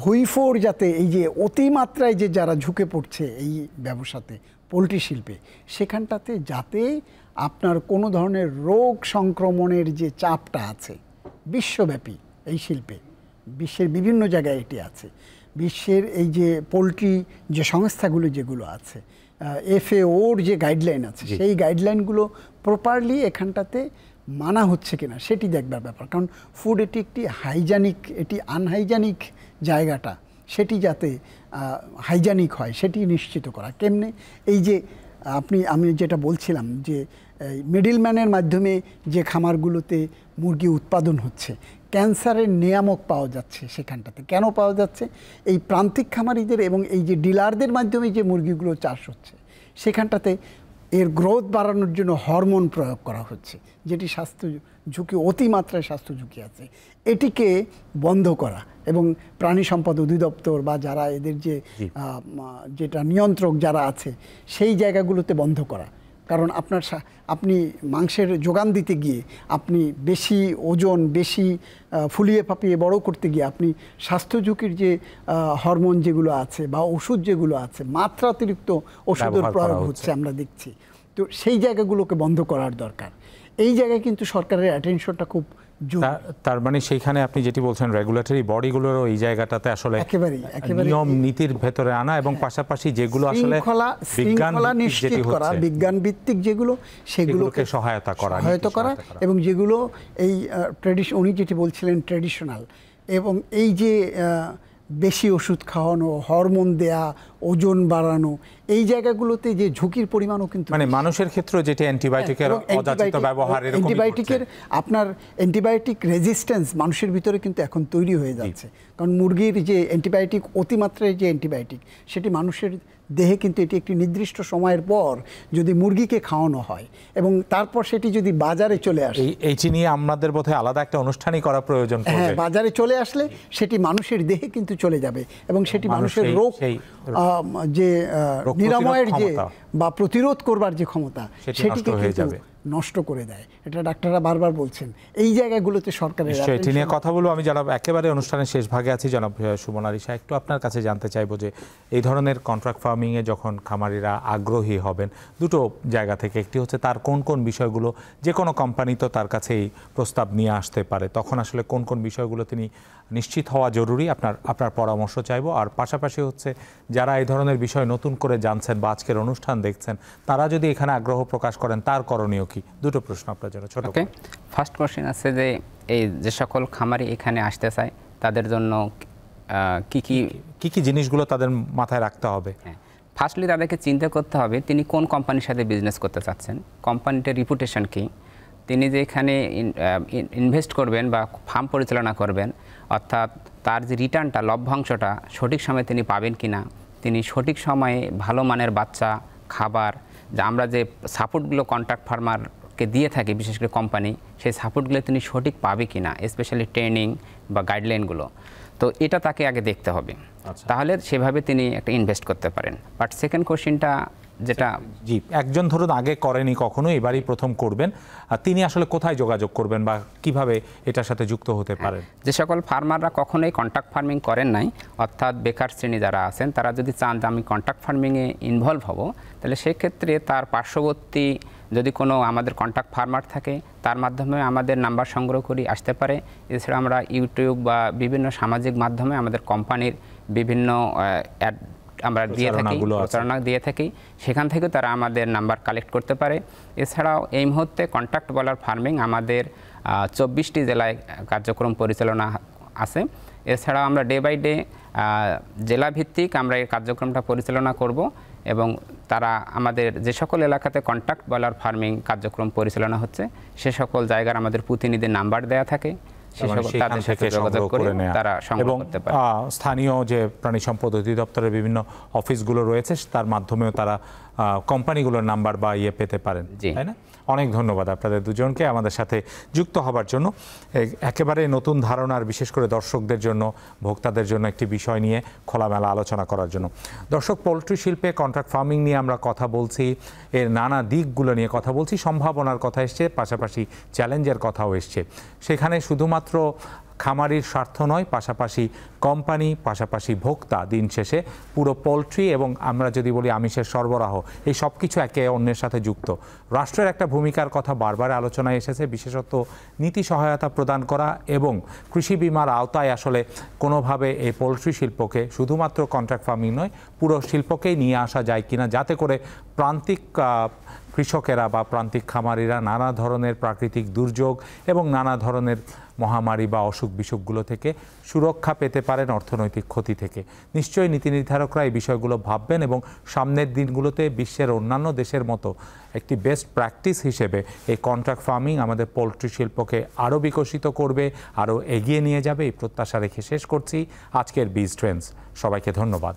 ভুইফোর, যাতে এই যে অতিমাত্রায় যে যারা ঝুঁকে পড়ছে এই ব্যবসাতে, পোলট্রি শিল্পে, সেখানটাতে যাতে আপনার কোনো ধরনের রোগ সংক্রমণের যে চাপটা আছে বিশ্বব্যাপী, এই শিল্পে বিশ্বের বিভিন্ন জায়গায় এটি আছে, বিশ্বের এই যে পোলট্রি যে সংস্থাগুলো যেগুলো আছে, FAOর যে গাইডলাইন আছে, সেই গাইডলাইনগুলো প্রপারলি এখানটাতে মানা হচ্ছে কিনা সেটি দেখবার ব্যাপার। কারণ ফুড এটি একটি হাইজানিক, এটি আনহাইজানিক জায়গাটা, সেটি যাতে হাইজানিক হয় সেটি নিশ্চিত করা। কেমনে, এই যে আমি যেটা বলছিলাম যে মিডলম্যানের মাধ্যমে যে খামারগুলোতে মুরগি উৎপাদন হচ্ছে, ক্যান্সারের নিয়ামক পাওয়া যাচ্ছে সেখানটাতে। কেন পাওয়া যাচ্ছে? এই প্রান্তিক খামারিদের এবং এই যে ডিলারদের মাধ্যমে যে মুরগিগুলো চাষ হচ্ছে, সেখানটাতে এর গ্রোথ বাড়ানোর জন্য হরমোন প্রয়োগ করা হচ্ছে, যেটি স্বাস্থ্য ঝুঁকি, অতিমাত্রায় স্বাস্থ্য ঝুঁকি আছে। এটিকে বন্ধ করা এবং প্রাণী সম্পদ অধিদপ্তর বা যারা এদের যে যেটা নিয়ন্ত্রক যারা আছে, সেই জায়গাগুলোতে বন্ধ করা। কারণ আপনি মাংসের যোগান দিতে গিয়ে, আপনি বেশি ওজন, বেশি ফুলিয়ে ফাঁপিয়ে বড় করতে গিয়ে আপনি স্বাস্থ্য ঝুঁকির যে হরমোন যেগুলো আছে বা ওষুধ যেগুলো আছে, মাত্রাতিরিক্ত ওষুধের প্রয়োগ হচ্ছে আমরা দেখছি। তো সেই জায়গাগুলোকে বন্ধ করার দরকার। এই জায়গায় কিন্তু সরকারের অ্যাটেনশনটা খুব, তার মানে সেইখানে আপনি যেটি বলছেন রেগুলেটরি বডিগুলোরও এই জায়গাটাতে আসলে নিয়ম নীতির ভেতরে আনা এবং পাশাপাশি যেগুলো আসলে শৃঙ্খলা নিশ্চিত করা, বিজ্ঞান ভিত্তিক যেগুলো, সেগুলোকে সহায়তা করা এবং যেগুলো এই উনি যেটি বলছিলেন ট্র্যাডিশনাল, এবং এই যে বেশি ওষুধ খাওয়ানো, হরমোন দেয়া, ওজন বাড়ানো, এই জায়গাগুলোতে যে ঝুঁকির পরিমাণও কিন্তু, মানে মানুষের ক্ষেত্রে যেটি অ্যান্টিবায়োটিকের অযাচিত ব্যবহার, অ্যান্টিবায়োটিকের আপনার অ্যান্টিবায়োটিক রেজিস্ট্যান্স মানুষের ভিতরে কিন্তু এখন তৈরি হয়ে যাচ্ছে। কারণ মুরগির যে অ্যান্টিবায়োটিক, অতিমাত্রায় যে অ্যান্টিবায়োটিক, সেটি মানুষের দেহে কিন্তু এটি একটি নির্দিষ্ট সময়ের পর যদি মুরগিকে খাওয়ানো হয় এবং তারপর সেটি যদি বাজারে চলে আসে, এইটি নিয়ে আমাদের বোধহয় আলাদা একটা অনুষ্ঠানই করা প্রয়োজন। হ্যাঁ, বাজারে চলে আসলে সেটি মানুষের দেহে কিন্তু চলে যাবে এবং সেটি মানুষের রোগ যে নিরাময়ের যে বা প্রতিরোধ করবার যে ক্ষমতা, সেটিকে কিন্তু নষ্ট করে দেয়। এটা ডাক্তাররা বারবার বলছেন। এই জায়গাগুলোতে সরকারের এটি নিয়ে কথা বলবো। আমি জনাব একেবারে অনুষ্ঠানের শেষ ভাগে আছি, জনাব সুমন আলী শাহ, একটু আপনার কাছে জানতে চাইবো যে এই ধরনের কন্ট্রাক্ট ফার্মিংয়ে যখন খামারিরা আগ্রহী হবেন দুটো জায়গা থেকে, একটি হচ্ছে তার কোন কোন বিষয়গুলো, যে কোনো কোম্পানি তো তার কাছে এই প্রস্তাব নিয়ে আসতে পারে, তখন আসলে কোন কোন বিষয়গুলো তিনি নিশ্চিত হওয়া জরুরি, আপনার পরামর্শ চাইবো। আর পাশাপাশি হচ্ছে যারা এই ধরনের বিষয় নতুন করে জানছেন বা আজকের অনুষ্ঠান দেখছেন, তারা যদি এখানে আগ্রহ প্রকাশ করেন তার করণীয় কি? দুটো প্রশ্ন আপনার জন্য ছোট। ফার্স্ট কোশ্চেন আছে যে এই যে সকল খামারি এখানে আসতে চায় তাদের জন্য কি কি জিনিসগুলো তাদের মাথায় রাখতে হবে? ফার্স্টলি তাদেরকে চিন্তা করতে হবে তিনি কোন কোম্পানির সাথে বিজনেস করতে চাচ্ছেন, কোম্পানিটার রিপুটেশন কি, তিনি যে এখানে ইনভেস্ট করবেন বা ফার্ম পরিচালনা করবেন, অর্থাৎ তার যে রিটার্নটা, লভ্যাংশটা সঠিক সময়ে তিনি পাবেন কি না, তিনি সঠিক সময়ে ভালো মানের বাচ্চা, খাবার, যে আমরা যে সাপোর্টগুলো কন্ট্রাক্ট ফার্মার সাপোর্টকে দিয়ে থাকে, বিশেষ করে কোম্পানি, সেই সাপোর্টগুলো তিনি সঠিক পাবে কি না, স্পেশালি ট্রেনিং বা গাইডলাইনগুলো, তো এটা তাকে আগে দেখতে হবে। তাহলে সেভাবে তিনি একটা ইনভেস্ট করতে পারেন। বাট সেকেন্ড কোশ্চেনটা যেটা, জি, একজন ধরুন আগে করেনি কখনো, এবারই প্রথম করবেন, তিনি আসলে কোথায় যোগাযোগ করবেন বা কিভাবে এটার সাথে যুক্ত হতে পারেন? যে সকল ফার্মাররা কখনোই কন্ট্রাক্ট ফার্মিং করেন নাই, অর্থাৎ বেকার শ্রেণী যারা আছেন, তারা যদি চান যে আমি কন্ট্রাক্ট ফার্মিংয়ে ইনভলভ হব, তাহলে সেক্ষেত্রে তার পার্শ্ববর্তী যদি কোনো আমাদের কন্ট্রাক্ট ফার্মার থাকে, তার মাধ্যমে আমাদের নাম্বার সংগ্রহ করি আসতে পারে। এছাড়া আমরা ইউটিউব বা বিভিন্ন সামাজিক মাধ্যমে আমাদের কোম্পানির বিভিন্ন অ্যাড আমরা দিয়ে থাকি, প্রচারণা দিয়ে থাকি, সেখান থেকে তারা আমাদের নাম্বার কালেক্ট করতে পারে। এছাড়াও এই মুহূর্তে কন্ট্রাক্ট বয়লার ফার্মিং আমাদের 24টি জেলায় কার্যক্রম পরিচালনা আছে। এছাড়াও আমরা ডে বাই ডে জেলাভিত্তিক আমরা এই কার্যক্রমটা পরিচালনা করব, এবং তারা আমাদের যে সকল এলাকাতে কন্ট্রাক্ট বয়লার ফার্মিং কার্যক্রম পরিচালনা হচ্ছে সে সকল জায়গার আমাদের প্রতিনিধির নাম্বার দেওয়া থাকে, এবং স্থানীয় যে প্রাণী সম্পদ অধিদপ্তরের বিভিন্ন অফিসগুলো রয়েছে তার মাধ্যমেও তারা কোম্পানিগুলোর নাম্বার বা পেতে পারেন, তাই না? অনেক ধন্যবাদ আপনাদের দুজনকে আমাদের সাথে যুক্ত হবার জন্য। একেবারে নতুন ধারণার, বিশেষ করে দর্শকদের জন্য, ভোক্তাদের জন্য একটি বিষয় নিয়ে খোলামেলা আলোচনা করার জন্য। দর্শক, পোলট্রি শিল্পে কন্ট্রাক্ট ফার্মিং নিয়ে আমরা কথা বলছি, এর নানা দিকগুলো নিয়ে কথা বলছি, সম্ভাবনার কথা এসছে, পাশাপাশি চ্যালেঞ্জের কথাও এসছে। সেখানে শুধুমাত্র খামারির স্বার্থ নয়, পাশাপাশি কোম্পানি, পাশাপাশি ভোক্তা, দিন শেষে পুরো পোলট্রি এবং আমরা যদি বলি আমিষের সরবরাহ, এই সব কিছু একে অন্যের সাথে যুক্ত। রাষ্ট্রের একটা ভূমিকার কথা বারবার আলোচনায় এসেছে, বিশেষত নীতি সহায়তা প্রদান করা এবং কৃষি বিমার আওতায় আসলে কোনোভাবে এই পোলট্রি শিল্পকে শুধুমাত্র কন্ট্রাক্ট ফার্মিং নয়, পুরো শিল্পকেই নিয়ে আসা যায় কিনা, যাতে করে প্রান্তিক কৃষকেরা বা প্রান্তিক খামারিরা নানা ধরনের প্রাকৃতিক দুর্যোগ এবং নানা ধরনের মহামারী বা অসুখ বিসুখগুলো থেকে সুরক্ষা পেতে পারেন, অর্থনৈতিক ক্ষতি থেকে। নিশ্চয়ই নীতি নির্ধারকরা এই বিষয়গুলো ভাববেন এবং সামনের দিনগুলোতে বিশ্বের অন্যান্য দেশের মতো একটি বেস্ট প্র্যাকটিস হিসেবে এই কন্ট্রাক্ট ফার্মিং আমাদের পোলট্রি শিল্পকে আরও বিকশিত করবে, আরও এগিয়ে নিয়ে যাবে, এই প্রত্যাশা রেখে শেষ করছি আজকের বিজ ট্রেন্ডস। সবাইকে ধন্যবাদ।